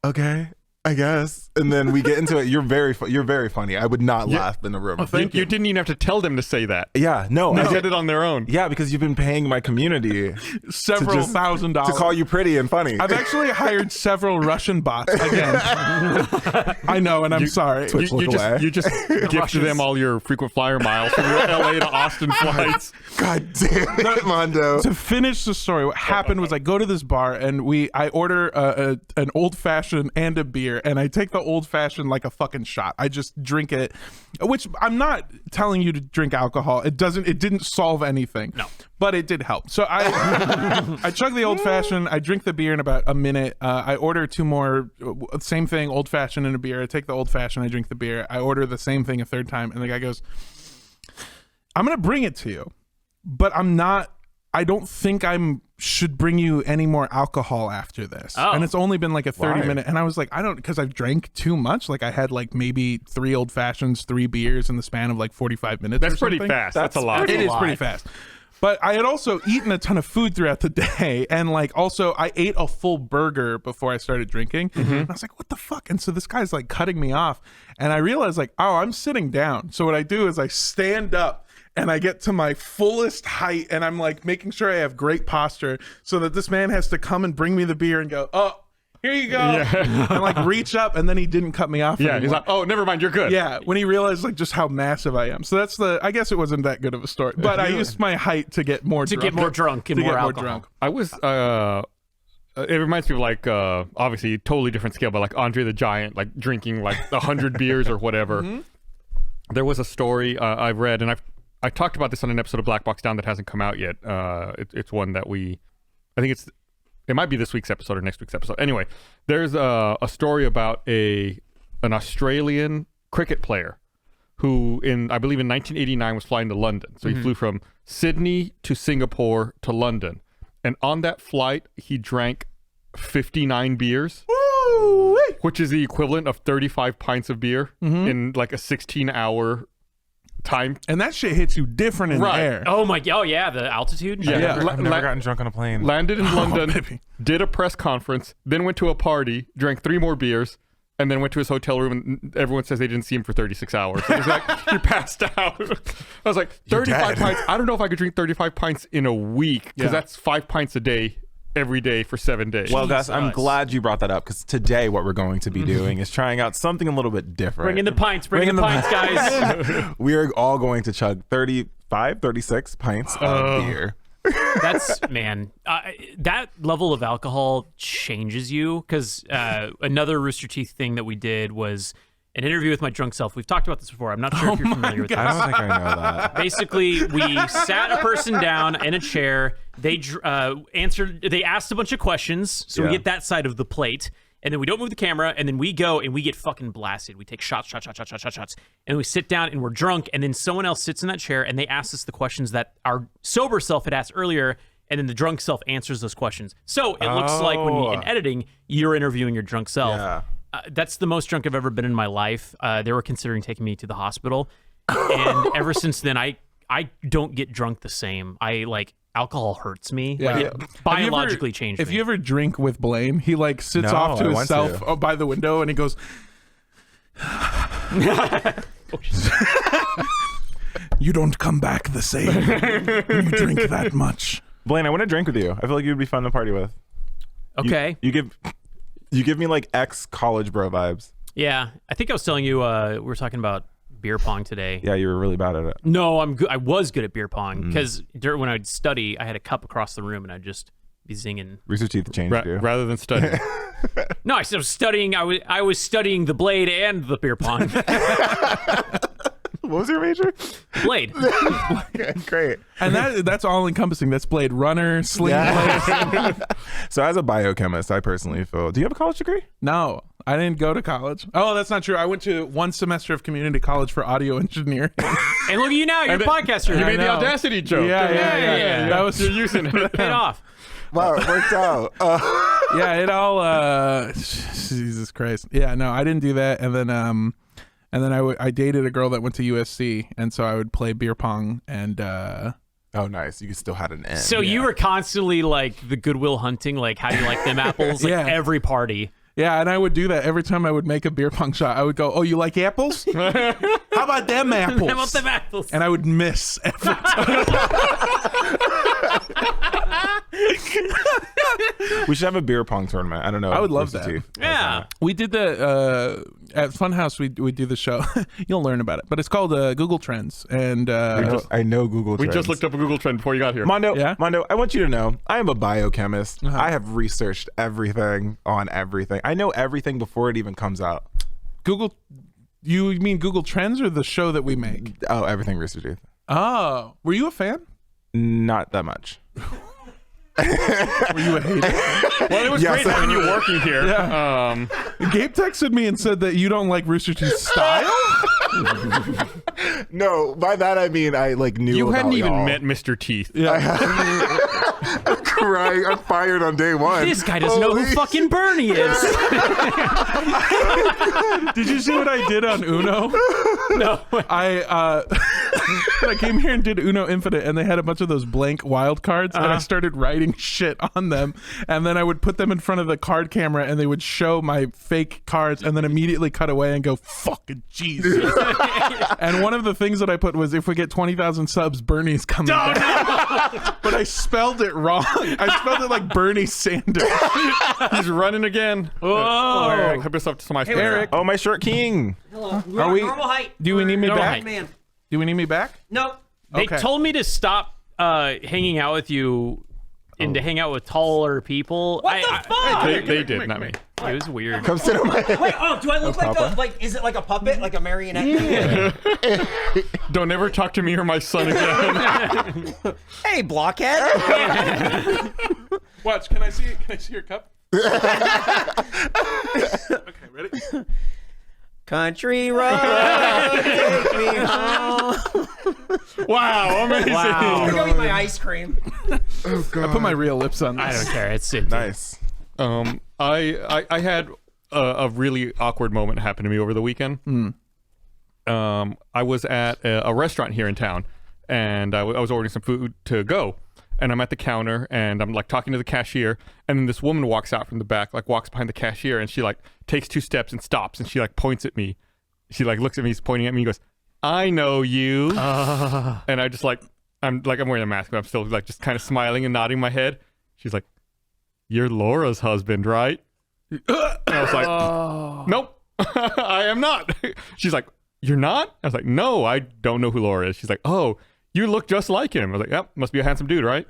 okay. I guess. And then we get into it. You're very funny. I would not laugh in the room.
Oh, thank you. You didn't even have to tell them to say that.
Yeah, no.
They did it on their own.
Yeah, because you've been paying my community
several $1,000s
to call you pretty and funny.
I've actually hired several Russian bots again. I know, and I'm sorry.
You just gifted them all your frequent flyer miles from your LA to Austin flights.
God damn it, Mondo.
To finish the story, what happened was I go to this bar and I order an old fashioned and a beer, and I take the old fashioned like a fucking shot. I just drink it, which I'm not telling you to drink alcohol. It didn't solve anything.
No.
But it did help. So I chug the old fashioned, I drink the beer in about a minute. I order 2 more, same thing, old fashioned and a beer. I take the old fashioned, I drink the beer. I order the same thing a third time, and the guy goes, I'm going to bring it to you, but I don't think should bring you any more alcohol after this.
Oh.
And it's only been like a 30-minute. And I was like, because I've drank too much. Like I had like maybe 3 old fashions, 3 beers in the span of like 45 minutes.
That's pretty fast. That's a lot.
It is pretty fast. But I had also eaten a ton of food throughout the day. And like also I ate a full burger before I started drinking. And I was like, what the fuck? And so this guy's like cutting me off. And I realized like, oh, I'm sitting down. So what I do is I stand up and I get to my fullest height, and I'm like making sure I have great posture so that this man has to come and bring me the beer and go, oh, here you go. Yeah. And like reach up, and then he didn't cut me off anymore.
He's like, oh, never mind, you're good.
Yeah, when he realized like just how massive I am. So that's I guess it wasn't that good of a story, but I used my height to get more drunk.
To get more drunk and more alcohol.
I was, it reminds me of like, obviously totally different scale, but like Andre the Giant, like drinking like 100 beers or whatever. There was a story I've read, and I talked about this on an episode of Black Box Down that hasn't come out yet. It's one that I think it might be this week's episode or next week's episode. Anyway, there's a story about an Australian cricket player who I believe in 1989 was flying to London. So he flew from Sydney to Singapore to London. And on that flight, he drank 59 beers, which is the equivalent of 35 pints of beer in like a 16-hour time.
And that shit hits you different in the air.
Oh yeah, the altitude.
Yeah. I've never gotten drunk on a plane.
Landed in London, did a press conference, then went to a party, drank 3 more beers, and then went to his hotel room, and everyone says they didn't see him for 36 hours. It was like, he passed out. I was like, 35 pints. I don't know if I could drink 35 pints in a week, because that's 5 pints a day every day for 7 days.
Well, Gus, I'm glad you brought that up, because today what we're going to be doing is trying out something a little bit different.
Bring in the pints, guys.
We are all going to chug 36 pints of beer.
That's, man, that level of alcohol changes you, because another Rooster Teeth thing that we did was an interview with my drunk self. We've talked about this before. I'm not sure if you're familiar with this.
I don't think I know that.
Basically, we sat a person down in a chair. They asked a bunch of questions, so we get that side of the plate, and then we don't move the camera, and then we go and we get fucking blasted. We take shots, and we sit down and we're drunk, and then someone else sits in that chair and they ask us the questions that our sober self had asked earlier, and then the drunk self answers those questions. So it looks like in editing, you're interviewing your drunk self.
Yeah.
That's the most drunk I've ever been in my life. They were considering taking me to the hospital, and ever since then, I don't get drunk the same. Alcohol hurts me.
Yeah.
Like, it biologically changed me.
If you ever drink with Blaine, he like sits off to himself by the window and he goes, you don't come back the same when you drink that much.
Blaine, I want to drink with you. I feel like you'd be fun to party with.
Okay.
You give me like ex-college bro vibes.
Yeah. I think I was telling you we were talking about beer pong today.
Yeah, you were really bad at it.
No, I'm good. I was good at beer pong because when I'd study, I had a cup across the room and I'd just be zinging.
Rooster Teeth changed you.
Rather than studying.
No, I was studying. I was studying the blade and the beer pong.
What was your major?
Blade.
Okay, great.
And that's all encompassing. That's Blade Runner, Sling Blade.
So as a biochemist, I personally feel, do you have a college degree?
No, I didn't go to college. Oh, that's not true. I went to 1 semester of community college for audio engineering.
And look at you now. You're a podcaster.
You made the Audacity joke.
Yeah.
That was, you're using it.
Paid off.
Wow, it worked out.
Yeah, it all, Jesus Christ. Yeah, no, I didn't do that. And then I dated a girl that went to USC, and so I would play beer pong and
oh, nice. You still had an end.
So you were constantly like the Goodwill Hunting, like how do you like them apples? Like every party.
Yeah, and I would do that every time I would make a beer pong shot. I would go, "Oh, you like apples? How about them apples?
How about them apples?"
And I would miss every time.
We should have a beer pong tournament. I don't know.
I would love
Rooster
that.
Teeth.
Yeah.
We did the at Funhouse. We do the show. You'll learn about it, but it's called Google Trends. And
I know Google
We
Trends.
just looked up a Google trend before you got here.
Mondo,
Yeah?
Mondo, I want you to know I am a biochemist. I have researched everything on everything. I know everything before it even comes out.
Google. You mean Google Trends or the show that we make?
Oh, everything Rooster Teeth.
Oh, were you a fan?
Not that much.
Were you a hater?
Well, it was
Yes.
great having you working here.
Gabe texted me and said that you don't like Rooster Teeth's style.
No, by that I mean I like knew.
You hadn't
about
even
y'all.
met Mr. Teeth.
I'm crying. I'm fired on day one.
This guy doesn't know who fucking Bernie is.
Did you see what I did on Uno?
No.
I came here and did Uno Infinite, and they had a bunch of those blank wild cards, and I started writing shit on them, and then I would put them in front of the card camera, and they would show my fake cards, and then immediately cut away and go, "Fucking Jesus." And one of the things that I put was, if we get 20,000 subs, Bernie's coming back. But I spelled it wrong. I spelled it like Bernie Sanders.
He's running again.
Whoa.
Eric, help yourself to my
Eric,
Oh, my short king.
Hello.
Are we-
normal height?
do we need me
Normal
back?
height.
Man.
Do we need me back?
Nope.
They
Okay.
told me to stop hanging out with you and to hang out with taller people.
What the fuck?
They did, not me.
It was weird.
Come sit on my head.
Wait, do I look like
Papa?
is it like a puppet, like a marionette?
Don't ever talk to me or my son again.
Hey, blockhead.
Watch, can I see your cup? Okay, ready?
Country road, take me home.
Wow, amazing.
Wow.
I'm gonna eat my ice cream.
I put my real lips on this.
I don't care. It's it.
Nice.
I had a really awkward moment happen to me over the weekend. I was at a restaurant here in town, and I was ordering some food to go, and I'm at the counter, and I'm like talking to the cashier, and then this woman walks out from the back, like walks behind the cashier, and she like takes 2 steps and stops, and she like points at me. She like looks at me, he's pointing at me, and goes, "I know you." And I just I'm wearing a mask, but I'm still like just kind of smiling and nodding my head. She's like, "You're Laura's husband, right?" And I was like, "Nope, I am not." She's like, "You're not?" I was like, "No, I don't know who Laura is." She's like, "Oh, you look just like him." I was like, "Yep, must be a handsome dude, right?"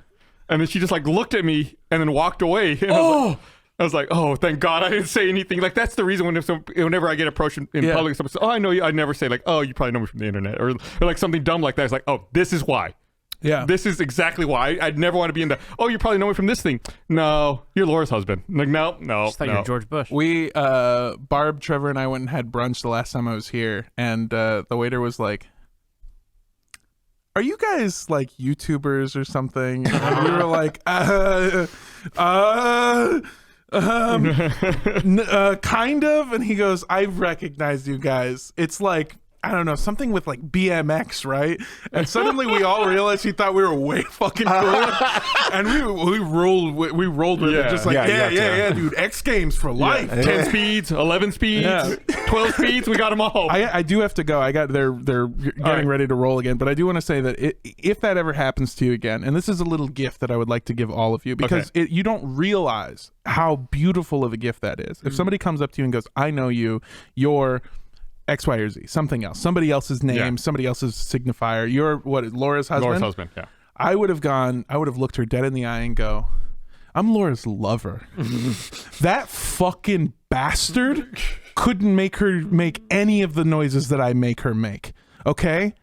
And then she just like looked at me and then walked away. And I was like, "Oh, thank God I didn't say anything." Like that's the reason whenever I get approached in public, someone says, "Oh, I know you," I never say like, "Oh, you probably know me from the internet," or like something dumb like that. It's like, "Oh, this is why."
Yeah.
This is exactly why. I'd never want to be in the, "Oh, you probably know me from this thing." No, you're Laura's husband. Like, no.
I thought you were George Bush.
We, Barb, Trevor, and I went and had brunch the last time I was here, and the waiter was like, "Are you guys like YouTubers or something?" And we were like, kind of. And he goes, "I've recognized you guys. It's like, I don't know, something with like BMX, right?" And suddenly we all realized he thought we were way fucking cool, and we rolled with it, just like yeah, dude, X Games for life.
10 speeds, 11 speeds, 12 speeds. We got them all.
I do have to go. They're getting ready to roll again, but I do want to say that if that ever happens to you again, and this is a little gift that I would like to give all of you, because you don't realize how beautiful of a gift that is. If somebody comes up to you and goes, "I know you, you're X, Y, or Z, something else, somebody else's name, somebody else's signifier. You're Laura's husband?"
Laura's husband, yeah.
I would have looked her dead in the eye and go, "I'm Laura's lover." That fucking bastard couldn't make her make any of the noises that I make her make. Okay?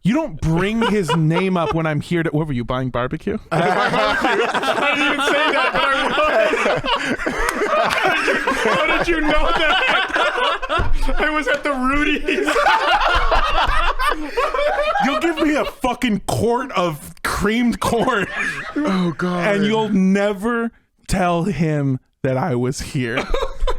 You don't bring his name up when I'm here to. What were you buying barbecue?
I didn't even say that, but I was. How did you know that? I was at the Rudy's.
You'll give me a fucking quart of creamed corn.
Oh God.
And you'll never tell him that I was here.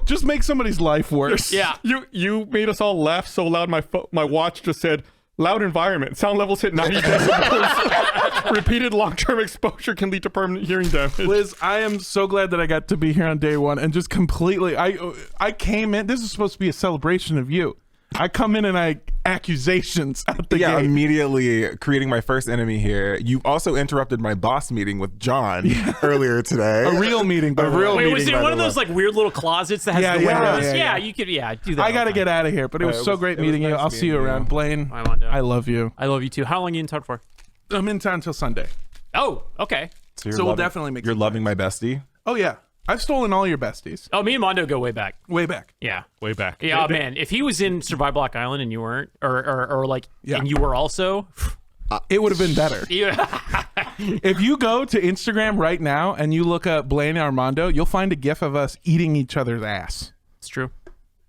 Just make somebody's life worse.
Yeah.
You made us all laugh so loud. My watch just said Loud environment. Sound levels hit 90 decibels. Repeated long-term exposure can lead to permanent hearing damage.
Liz, I am so glad that I got to be here on day one and just completely. I came in. This is supposed to be a celebration of you. I come in and accusations at the gate.
Immediately creating my first enemy here. You also interrupted my boss meeting with John earlier today.
A real meeting, but
Wait, was it one of those like weird little closets that has the windows? Yeah, you could do that.
I got to get out of here, but it was so great meeting you. I'll see you around. Blaine, I love you.
I love you too. How long are you in town for?
I'm in town until Sunday.
Oh, okay.
So
we'll definitely make.
You're loving my bestie.
Oh yeah. I've stolen all your besties.
Oh, me and Mondo go way back.
Way back.
Yeah.
Way back.
Yeah, man. If he was in Survive Block Island and you weren't, or like, and you were also,
it would have been better.
Yeah.
If you go to Instagram right now and you look up Blaine and Armando, you'll find a gif of us eating each other's ass.
It's true.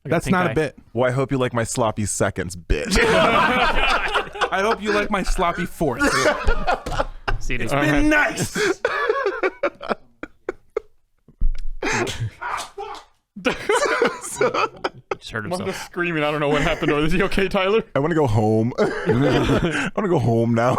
That's not a bit.
Well, I hope you like my sloppy seconds, bitch.
I hope you like my sloppy fourths.
See,
it's been nice.
Just heard
I'm
himself.
just screaming. I don't know what happened. Is he okay, Tyler?
I want to go home. I want to go home now.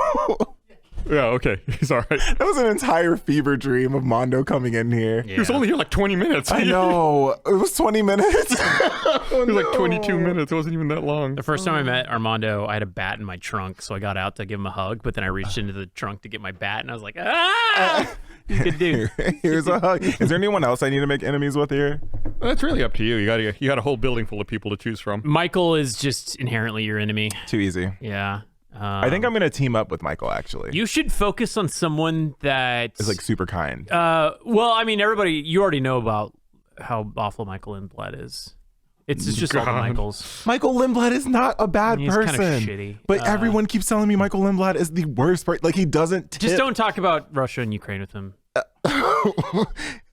Yeah, okay. He's all right.
That was an entire fever dream of Mondo coming in here.
He was only here like 20 minutes.
I know. It was 20 minutes.
It was like 22 minutes. It wasn't even that long.
The first time I met Armando, I had a bat in my trunk, so I got out to give him a hug, but then I reached into the trunk to get my bat, and I was like, ah! He's a good dude.
Here's a hug. Is there anyone else I need to make enemies with here?
That's really up to you. You got a whole building full of people to choose from.
Michael is just inherently your enemy.
Too easy.
Yeah.
I think I'm going to team up with Michael, actually.
You should focus on someone that
is like super kind.
Well, I mean, everybody, you already know about how awful Michael Lindblad is. It's just all the Michaels.
Michael Lindblad is not a bad person.
Kind of shitty.
But everyone keeps telling me Michael Lindblad is the worst part. Like, he doesn't tip.
Just don't talk about Russia and Ukraine with him.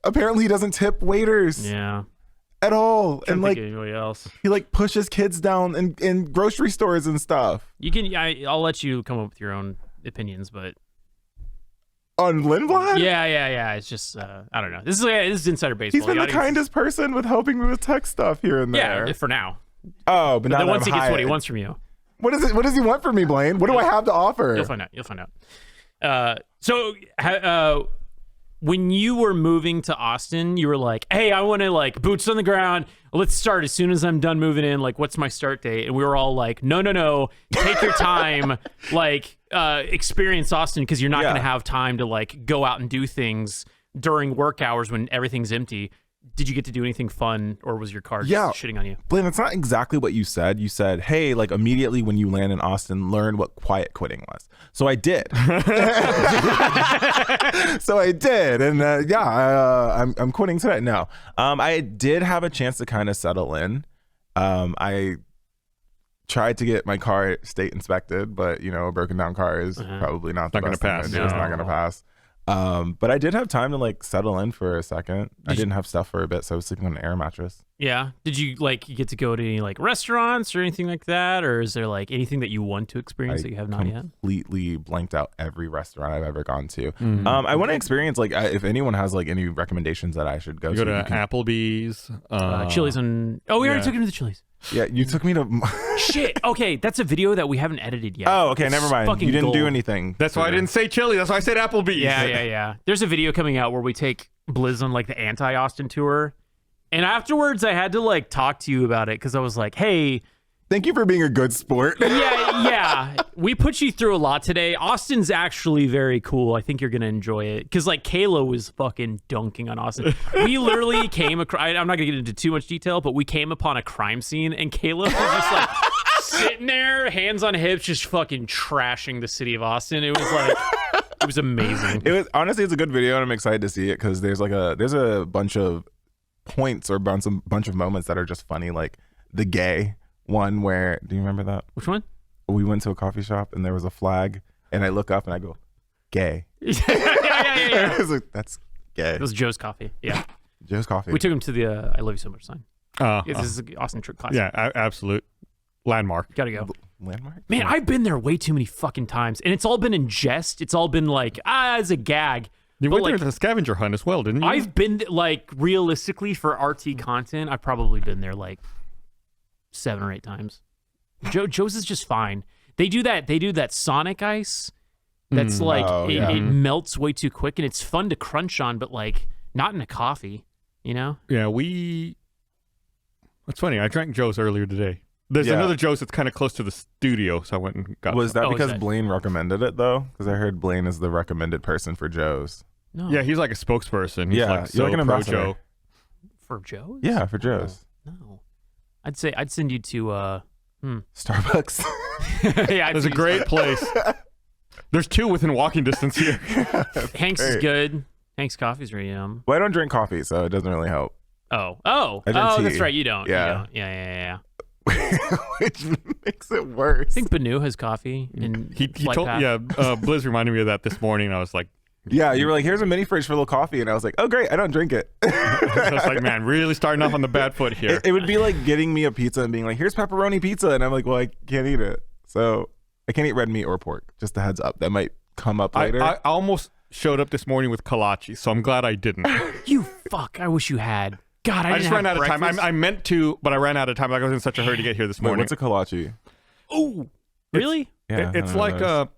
Apparently, he doesn't tip waiters.
Yeah.
At all. And like
anybody else.
He like pushes kids down in grocery stores and stuff.
You can I'll let you come up with your own opinions, but
on Lindblad?
Yeah. It's just I don't know. This is insider baseball.
He's been the kindest person with helping me with tech stuff here and there.
Yeah, for now.
Oh, but now
then once he gets what he wants from you.
What is it? What does he want from me, Blaine? What do I have to offer?
You'll find out. So when you were moving to Austin, you were like, hey, I want to like boots on the ground. Let's start as soon as I'm done moving in. Like, what's my start date? And we were all like, no. Take your time. Like, experience Austin because you're not going to have time to like go out and do things during work hours when everything's empty. Did you get to do anything fun, or was your car just shitting on you?
Blaine, that's not exactly what you said. You said, hey, like immediately when you land in Austin, learn what quiet quitting was. So I did. And I'm quitting today. No, I did have a chance to kind of settle in. I tried to get my car state inspected, but a broken down car is probably not going to pass. It's not going to pass. But I did have time to like settle in for a second. I didn't have stuff for a bit, so I was sleeping on an air mattress.
Yeah. Did you get to go to any like restaurants or anything like that, or is there like anything that you want to experience that you have not yet?
Completely blanked out every restaurant I've ever gone to. I want to experience like if anyone has like any recommendations that I should go to.
Go to Applebee's,
Chili's, and we already took him to the Chili's.
Yeah, you took me to
shit. Okay, that's a video that we haven't edited yet.
Oh, okay, never mind. You didn't do anything.
That's why I didn't say Chili. That's why I said Applebee's.
Yeah. There's a video coming out where we take Blizz on like the anti-Austin tour, and afterwards I had to like talk to you about it because I was like, hey.
Thank you for being a good sport.
Yeah. We put you through a lot today. Austin's actually very cool. I think you're going to enjoy it. Because, like, Kayla was fucking dunking on Austin. We literally came across... I'm not going to get into too much detail, but we came upon a crime scene, and Kayla was just, like, sitting there, hands on hips, just fucking trashing the city of Austin. It was, like... It was amazing.
Honestly, it's a good video, and I'm excited to see it, because there's a bunch of points or a bunch of moments that are just funny, like the gay... one where, do you remember that?
Which one?
We went to a coffee shop and there was a flag and I look up and I go, gay.
Yeah.
I was like, that's gay.
It was Joe's Coffee. Yeah.
Joe's Coffee.
We took him to the I love you so much sign. This is an Austin trip classic.
Yeah, absolute landmark.
Gotta go.
Landmark?
Man, I've been there way too many fucking times and it's all been in jest. It's all been like, as a gag.
You went there to the scavenger hunt as well, didn't you?
I've been like, realistically for RT content, I've probably been there like 7 or 8 times. Joe's is just fine. They do that Sonic ice. That's like it melts way too quick, and it's fun to crunch on, but like not in a coffee, you know?
Yeah, it's funny. I drank Joe's earlier today. There's another Joe's that's kind of close to the studio, so I went and got.
Was that because Blaine recommended it though? Because I heard Blaine is the recommended person for Joe's.
No. Yeah, he's like a spokesperson. He's like
you're like an ambassador.
Joe.
For Joe's?
Yeah, for Joe's.
No. I'd send you to
Starbucks.
Yeah,
there's a great place. There's 2 within walking distance here.
Hank's is good. Hank's coffee's really yum.
Well, I don't drink coffee, so it doesn't really help.
Oh,
tea.
That's right. You don't.
Yeah.
Yeah.
Which makes it worse.
I think Banu has coffee. And
he told Blizz reminded me of that this morning. And I was like,
yeah, you were like, here's a mini fridge for a little coffee, and I was like, oh great, I don't drink it.
I was like, man, really starting off on the bad foot here.
It would be like getting me a pizza and being like, here's pepperoni pizza, and I'm like, well, I can't eat it, so I can't eat red meat or pork. Just a heads up, that might come up later.
I almost showed up this morning with kolache, so I'm glad I didn't.
You fuck! I wish you had. God, I
just ran out of time. I meant to, but I ran out of time. Like I was in such a hurry to get here this morning.
What's a kolache?
Oh, really?
It's like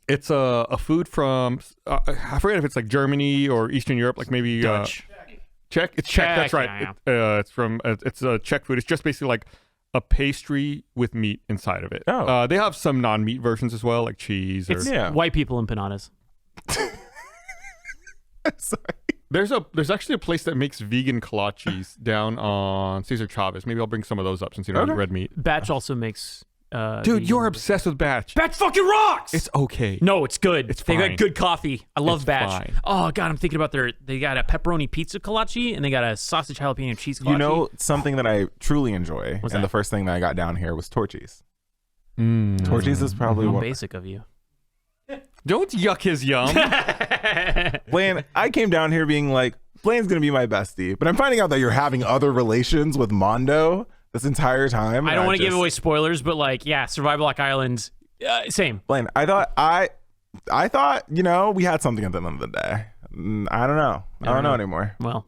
it's a food from I forget if it's like Germany or Eastern Europe, like maybe
Dutch.
Czech. It's Czech. That's right.
Yeah.
It's a Czech food. It's just basically like a pastry with meat inside of it.
Oh.
They have some non-meat versions as well, like cheese.
It's white people empanadas.
Sorry.
There's actually a place that makes vegan kolaches down on Cesar Chavez. Maybe I'll bring some of those up since you don't eat red meat.
Batch also makes.
Dude, you're obsessed with Batch.
Batch fucking rocks.
It's okay.
No, it's good.
It's
they
fine.
got good coffee. I love
It's
Batch.
fine.
Oh god, I'm thinking about they got a pepperoni pizza kolache and they got a sausage jalapeno cheese kolache.
You know something that I truly enjoy,
What's
and
that?
the first thing that I got down here was Torchies. Torchies is probably
How
one.
basic of you.
Don't yuck his yum.
Blaine, I came down here being like, Blaine's gonna be my bestie, but I'm finding out that you're having other relations with Mondo this entire time.
I don't want to give away spoilers, but like, yeah, Survival Block Island, same.
Blaine, I thought, you know, we had something at the end of the day. I don't know. I don't know anymore.
Well.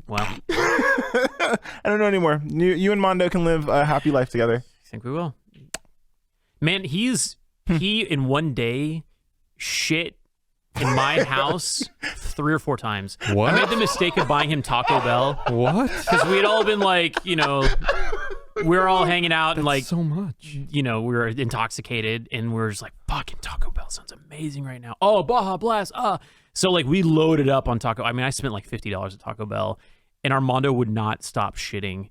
I don't know anymore. You and Mondo can live a happy life together.
I think we will. Man, he in one day shit in my house 3 or 4 times.
What?
I made the mistake of buying him Taco Bell.
What?
Because we had all been like, you know, we were all hanging out and like,
so much.
you know, we were intoxicated and we were just like, fucking Taco Bell sounds amazing right now. Oh, Baja Blast. So like we loaded up on Taco. I mean, I spent like $50 at Taco Bell and Armando would not stop shitting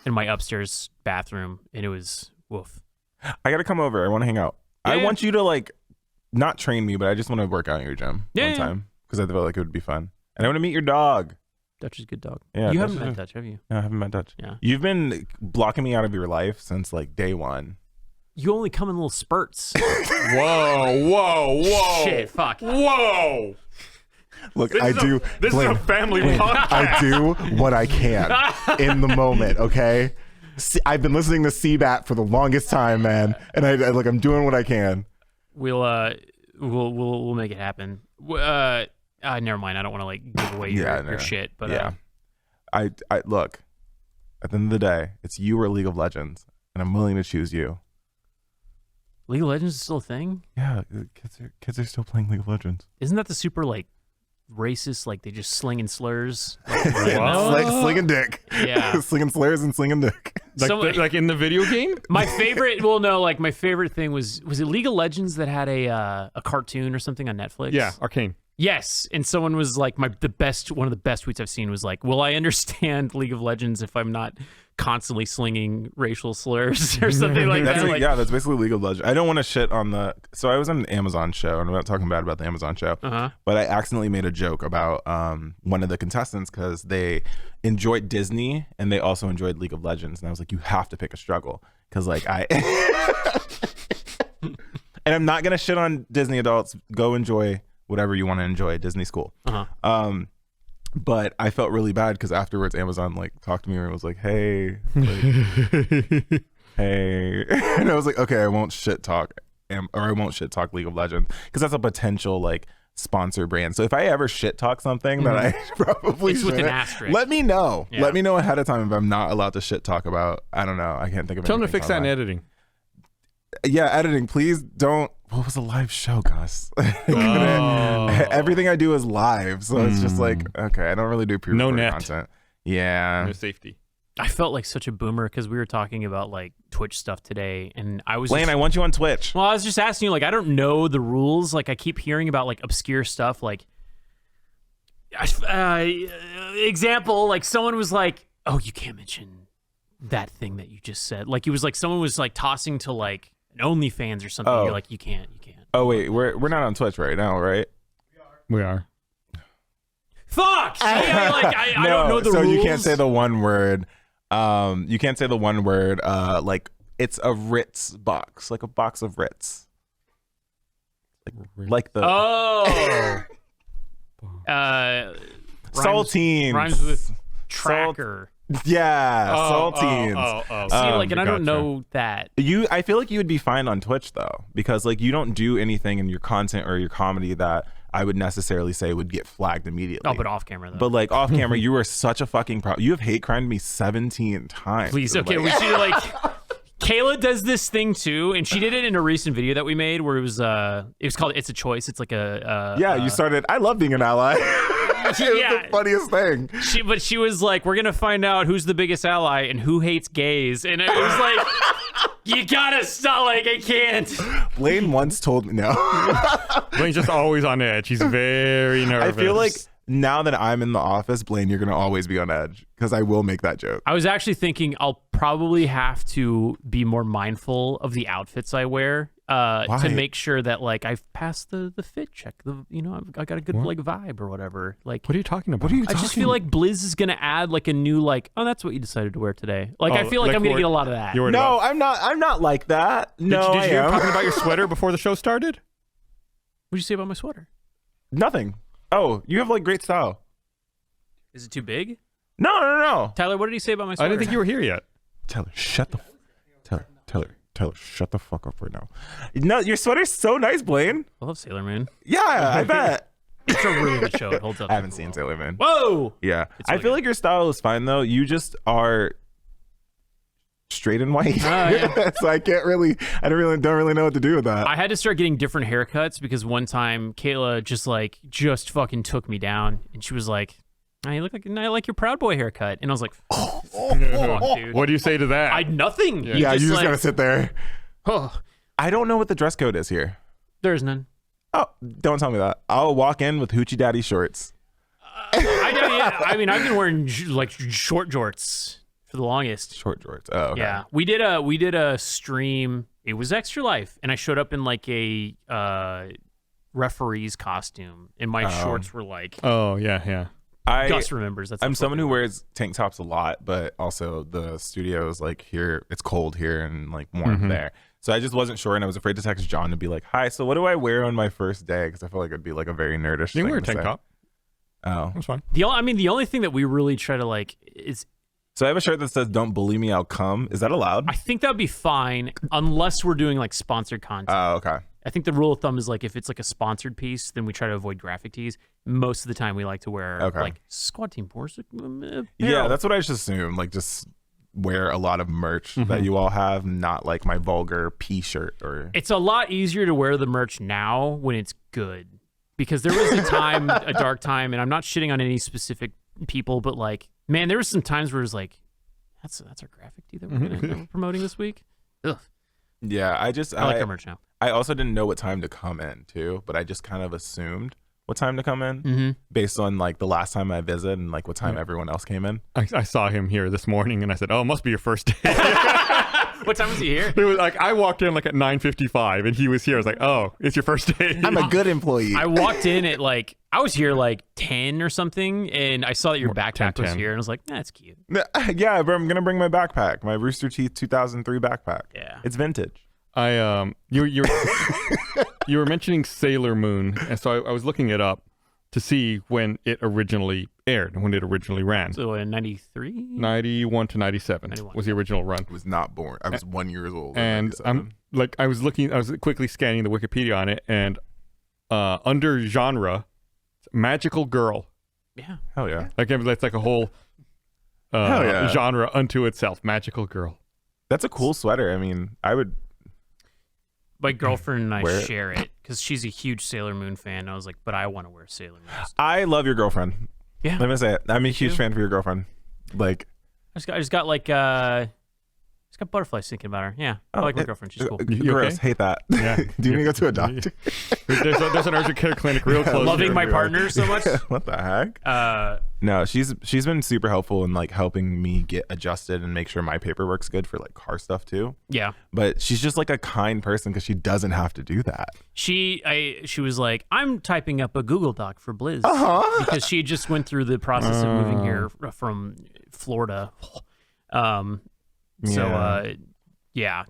in my upstairs bathroom. And it was woof.
I gotta come over. I want to hang out.
Yeah,
I want you to like not train me, but I just want to work out in your gym one time because I feel like it would be fun. And I want to meet your dog.
Dutch is a good dog.
Yeah,
you
Dutch
haven't met Dutch, have you?
No, I haven't met Dutch.
Yeah.
You've been blocking me out of your life since like day one.
You only come in little spurts.
Whoa.
Shit, fuck.
Look,
This is a family podcast.
I do what I can in the moment, okay? I've been listening to CBAT for the longest time, man, and I'm doing what I can.
We'll make it happen. Never mind. I don't want to like give away your shit, but
yeah. I look. At the end of the day, it's you or League of Legends, and I'm willing to choose you.
League of Legends is still a thing?
Yeah, kids are still playing League of Legends.
Isn't that the super like racist? Like they just slinging slurs.
Slinging dick.
Yeah,
slinging slurs and slinging dick.
Like in the video game?
My favorite. Well, no, like my favorite thing was it League of Legends that had a cartoon or something on Netflix?
Yeah, Arcane.
Yes, and someone was like, one of the best tweets I've seen was like, will I understand League of Legends if I'm not constantly slinging racial slurs or something like that?
Yeah, that's basically League of Legends. I don't want to shit on so I was on an Amazon show, and I'm not talking bad about the Amazon show, but I accidentally made a joke about one of the contestants because they enjoyed Disney and they also enjoyed League of Legends, and I was like, you have to pick a struggle because like and I'm not gonna shit on Disney adults. Go enjoy whatever you want to enjoy. Disney's cool. But I felt really bad because afterwards Amazon like talked to me and was like, hey, hey, and I was like, okay, I won't shit talk League of Legends because that's a potential like sponsor brand. So if I ever shit talk something that I probably
it's with an asterisk.
Let me know.
Yeah.
Let me know ahead of time if I'm not allowed to shit talk about. I don't know. I can't think of.
Tell them to fix that in editing.
Yeah, editing. Please don't. What was a live show, Gus? Everything I do is live, so it's just like, okay, I don't really do pre-recorded content. Yeah.
No safety.
I felt like such a boomer because we were talking about like Twitch stuff today, and I was
Blaine, I want you on Twitch.
Well, I was just asking you, like, I don't know the rules. Like, I keep hearing about like obscure stuff. Like, example, like someone was like, "Oh, you can't mention that thing that you just said." Like, it was like someone was like tossing to like an OnlyFans or something.
Oh.
You're like, you can't.
Oh wait, we're not on Twitch right now, right?
We are.
Fuck! See, I don't know the rules.
So you can't say the one word. You can't say the one word. Like it's a Ritz box, like a box of Ritz. Like the saltine
rhymes with tracker.
Yeah, saltines.
See, like, and I don't know that.
I feel like you would be fine on Twitch though, because like you don't do anything in your content or your comedy that I would necessarily say would get flagged immediately.
Oh, but off camera though.
But like off camera, you are such a fucking You have hate crimed me 17 times.
Please, okay, we should like. Kayla does this thing too, and she did it in a recent video that we made where it was called "It's a Choice." It's like
you started. I love being an ally. It's the funniest thing.
She was like, "We're gonna find out who's the biggest ally and who hates gays," and it was like, "You gotta stop! Like, I can't."
Blaine once told me no.
Blaine's just always on edge. He's very nervous.
I feel like now that I'm in the office, Blaine, you're gonna always be on edge because I will make that joke.
I was actually thinking I'll probably have to be more mindful of the outfits I wear to make sure that like I've passed the fit check. I got a good like vibe or whatever. Like,
what are you talking about?
I just feel like Blizz is gonna add like a new like, oh, that's what you decided to wear today. Like, I feel like I'm gonna get a lot of that.
No, I'm not like that. No,
did you hear talking about your sweater before the show started?
What'd you say about my sweater?
Nothing. Oh, you have like great style.
Is it too big?
No.
Tyler, what did he say about my sweater?
I didn't think you were here yet.
Taylor, shut the fuck up right now. No, your sweater's so nice, Blaine.
I love Sailor Moon.
Yeah, I bet.
It's a really good show. It holds up.
I haven't seen Sailor Moon.
Whoa!
Yeah. I feel like your style is fine though. You just are straight and white. So I don't really know what to do with that.
I had to start getting different haircuts because one time Kayla just fucking took me down and she was like, "I like your Proud Boy haircut," and I was like, "Fuck, dude."
What do you say to that?
Nothing.
Yeah, you just gotta sit there.
Oh,
I don't know what the dress code is here.
there's none.
Oh, don't tell me that. I'll walk in with Hoochie Daddy shorts.
I mean, I've been wearing like short jorts for the longest.
Short jorts. Oh, okay.
Yeah, we did a stream. It was Extra Life, and I showed up in like a referee's costume, and my shorts were like.
Oh yeah.
Gus remembers.
I'm someone who wears tank tops a lot, but also the studio is like here. It's cold here and like warm there. So I just wasn't sure, and I was afraid to text John to be like, "Hi, so what do I wear on my first day?" Because I feel like it'd be like a very nerdish.
You
thing
can wear a
to
tank
say.
top.
Oh,
That's fine.
the only thing that we really try to like is.
So I have a shirt that says "Don't bully me, I'll come." Is that allowed?
I think that would be fine unless we're doing like sponsored content.
Oh, okay.
I think the rule of thumb is like if it's like a sponsored piece, then we try to avoid graphic tees. Most of the time, we like to wear like Squad Team Force.
Yeah, that's what I just assumed. Like just wear a lot of merch that you all have, not like my vulgar P shirt or.
It's a lot easier to wear the merch now when it's good, because there was a dark time, and I'm not shitting on any specific people, but like, man, there was some times where it was like, that's our graphic tee that we're promoting this week. Ugh.
Yeah, I
like our merch now.
I also didn't know what time to come in too, but I just kind of assumed what time to come in based on like the last time I visited and like what time everyone else came in.
I saw him here this morning and I said, "Oh, it must be your first day."
What time was he here?
It was like I walked in like at 9:55 and he was here. I was like, "Oh, it's your first day."
I'm a good employee.
I walked in at like I was here like 10 or something, and I saw that your backpack was here, and I was like, "That's cute."
Yeah, but I'm gonna bring my backpack, my Rooster Teeth 2003 backpack.
Yeah,
it's vintage.
You were mentioning Sailor Moon, and so I was looking it up to see when it originally aired, when it originally ran.
So in 93?
91 to 97 was the original run.
I was not born. I was 1 year old.
And I'm like, I was quickly scanning the Wikipedia on it, and under genre, magical girl.
Yeah.
Hell yeah.
Like it's like a whole genre unto itself. Magical girl.
That's a cool sweater. I mean, I would.
My girlfriend and I share it because she's a huge Sailor Moon fan. I was like, but I want to wear Sailor Moon stuff.
I love your girlfriend.
Yeah.
Let me say it. I'm a huge fan for your girlfriend. Like,
I just got like just got butterflies thinking about her. Yeah, I like my girlfriend. She's cool.
Gross.
Okay?
Hate that.
Yeah.
Do you need to go to a doctor?
There's an urgent care clinic real close.
Loving my partner so much.
What the heck? No, she's been super helpful in like helping me get adjusted and make sure my paperwork's good for like car stuff too.
Yeah.
But she's just like a kind person because she doesn't have to do that.
She was like, I'm typing up a Google Doc for Blizz because she just went through the process of moving here from Florida.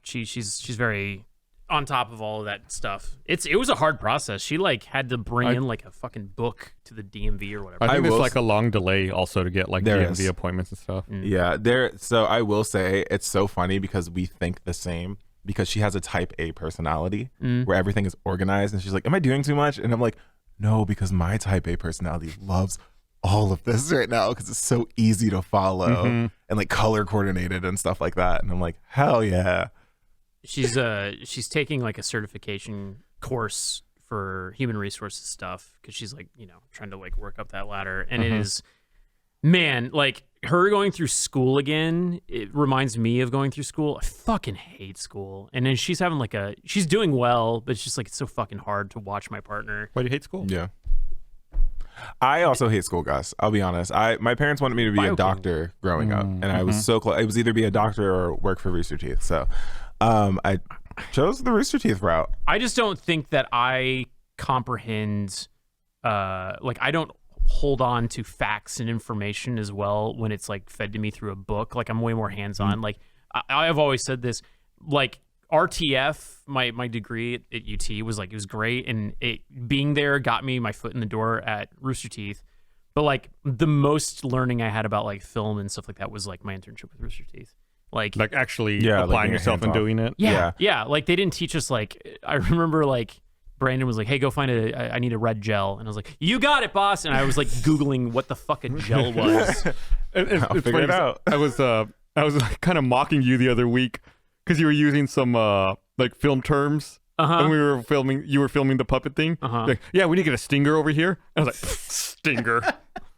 She's very on top of all of that stuff. It was a hard process. She like had to bring in like a fucking book to the DMV or whatever.
I think there's like a long delay also to get like DMV appointments and stuff.
Yeah, so I will say it's so funny because we think the same because she has a type A personality where everything is organized and she's like, am I doing too much? And I'm like, no, because my type A personality loves all of this right now because it's so easy to follow and like color coordinated and stuff like that. And I'm like, hell yeah.
She's taking like a certification course for human resources stuff because she's like, trying to like work up that ladder. And it is, man, like her going through school again, it reminds me of going through school. I fucking hate school. And then she's having like she's doing well, but it's just like, it's so fucking hard to watch my partner.
Why do you hate school?
Yeah. I also hate school, Gus. I'll be honest. My parents wanted me to be a doctor growing up, and I was so close. It was either be a doctor or work for Rooster Teeth. So I chose the Rooster Teeth route.
I just don't think that I comprehend, like I don't hold on to facts and information as well when it's like fed to me through a book. Like I'm way more hands-on. Like I've always said this, like RTF, my degree at UT was like, it was great. And being there got me my foot in the door at Rooster Teeth. But like the most learning I had about like film and stuff like that was like my internship with Rooster Teeth. Like
actually applying yourself and doing it.
Yeah. Like they didn't teach us like, I remember like Brandon was like, hey, go find I need a red gel. And I was like, you got it, boss. And I was like Googling what the fuck a gel was.
It's funny, it out. I was like, kind of mocking you the other week because you were using some like film terms when you were filming the puppet thing. Like, yeah, we need to get a stinger over here. And I was like, stinger.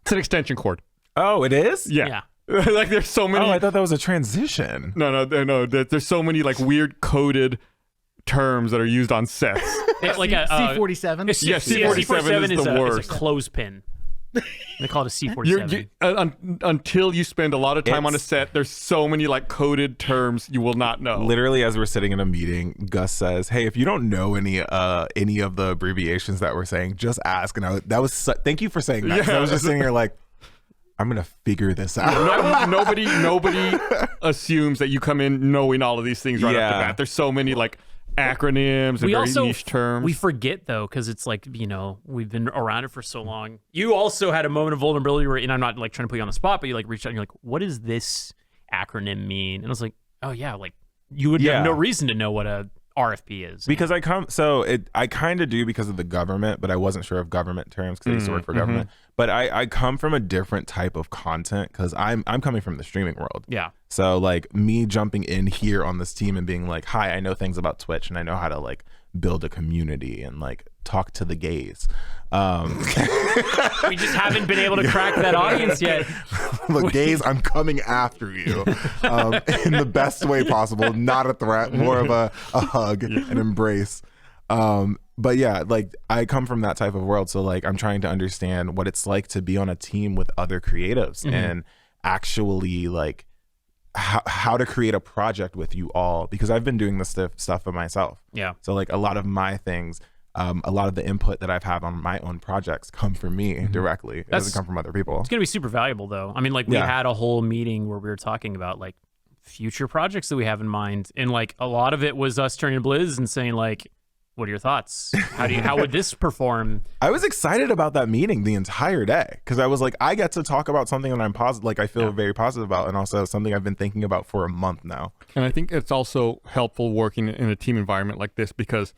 It's an extension cord.
Oh, it is?
Yeah.
Like there's so many.
Oh, I thought that was a transition.
No. There's so many like weird coded terms that are used on sets.
Like a
C47.
Yeah, C47 is the worst.
It's a clothespin. They call it a C47.
Until you spend a lot of time on a set, there's so many like coded terms you will not know.
Literally, as we're sitting in a meeting, Gus says, "Hey, if you don't know any of the abbreviations that we're saying, just ask." And thank you for saying that. Yeah. I was just sitting here like, I'm gonna figure this out.
Nobody assumes that you come in knowing all of these things right off the bat. There's so many like acronyms and very niche terms.
We forget though, because it's like, we've been around it for so long. You also had a moment of vulnerability where, and I'm not like trying to put you on the spot, but you like reached out and you're like, what does this acronym mean? And I was like, oh yeah, like you would have no reason to know what a RFP is.
Because I kind of do because of the government, but I wasn't sure of government terms because I used to work for government. But I come from a different type of content because I'm coming from the streaming world. Yeah. So like me jumping in here on this team and being like, hi, I know things about Twitch and I know how to like build a community and like talk to the gays.
We just haven't been able to crack that audience yet.
Look, gays, I'm coming after you in the best way possible. Not a threat, more of a hug, an embrace. But yeah, like I come from that type of world. So like I'm trying to understand what it's like to be on a team with other creatives and actually like how to create a project with you all, because I've been doing this stuff for myself. Yeah. So like a lot of my things, a lot of the input that I've had on my own projects come from me directly. It doesn't come from other people.
It's going to be super valuable though. I mean, like we had a whole meeting where we were talking about like future projects that we have in mind. And like a lot of it was us turning to Blizz and saying like, what are your thoughts? How would this perform?
I was excited about that meeting the entire day because I was like, I get to talk about something that I'm positive, like I feel very positive about, and also something I've been thinking about for a month now.
And I think it's also helpful working in a team environment like this because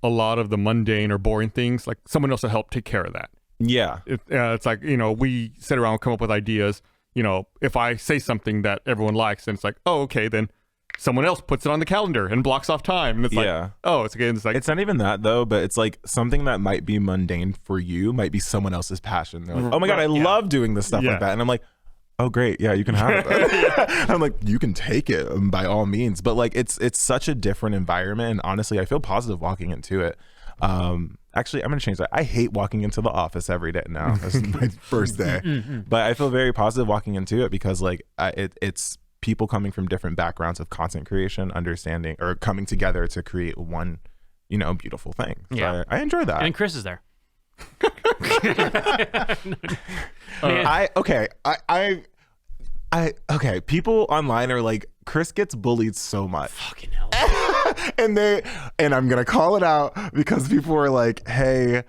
a lot of the mundane or boring things, like someone else will help take care of that. Yeah. It's like, we sit around and come up with ideas. If I say something that everyone likes, then it's like, oh, okay, then someone else puts it on the calendar and blocks off time, and it's like, oh, it's again, it's like,
it's not even that though, but it's like something that might be mundane for you might be someone else's passion. They're like, oh my god, I love doing this stuff like that, and I'm like, oh great, yeah, you can have it. I'm like, you can take it by all means, but like it's such a different environment, and honestly, I feel positive walking into it. Actually, I'm gonna change that. I hate walking into the office every day now. This is my first day, but I feel very positive walking into it because like it's people coming from different backgrounds of content creation, understanding or coming together to create one, beautiful thing. So I enjoy that.
And Chris is there.
Okay. People online are like, Chris gets bullied so much.
Fucking hell.
and I'm gonna call it out because people were like, hey,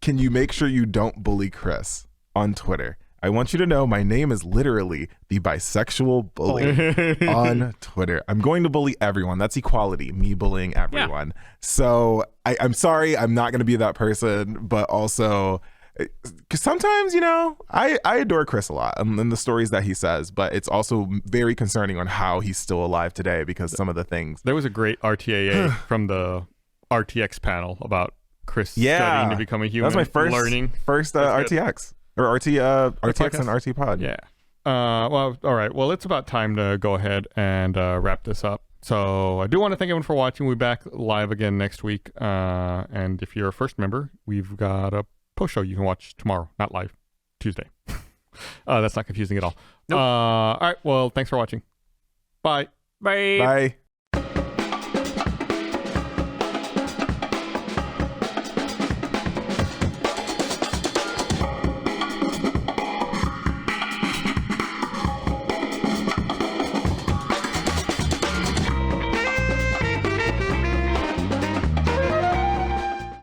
can you make sure you don't bully Chris on Twitter? I want you to know my name is literally the bisexual bully on Twitter. I'm going to bully everyone. That's equality, me bullying everyone. Yeah. So I'm sorry, I'm not going to be that person, but also, because sometimes, I adore Chris a lot and the stories that he says, but it's also very concerning on how he's still alive today because some of the things.
There was a great RTAA from the RTX panel about Chris studying to become a human.
That was my first RTX. Or RTX and RT Pod.
Yeah. Well, all right. Well, it's about time to go ahead and wrap this up. So I do want to thank everyone for watching. We'll be back live again next week. And if you're a first member, we've got a post show you can watch tomorrow. Not live. Tuesday. That's not confusing at all. Nope. All right. Well, thanks for watching. Bye.
Bye.
Bye.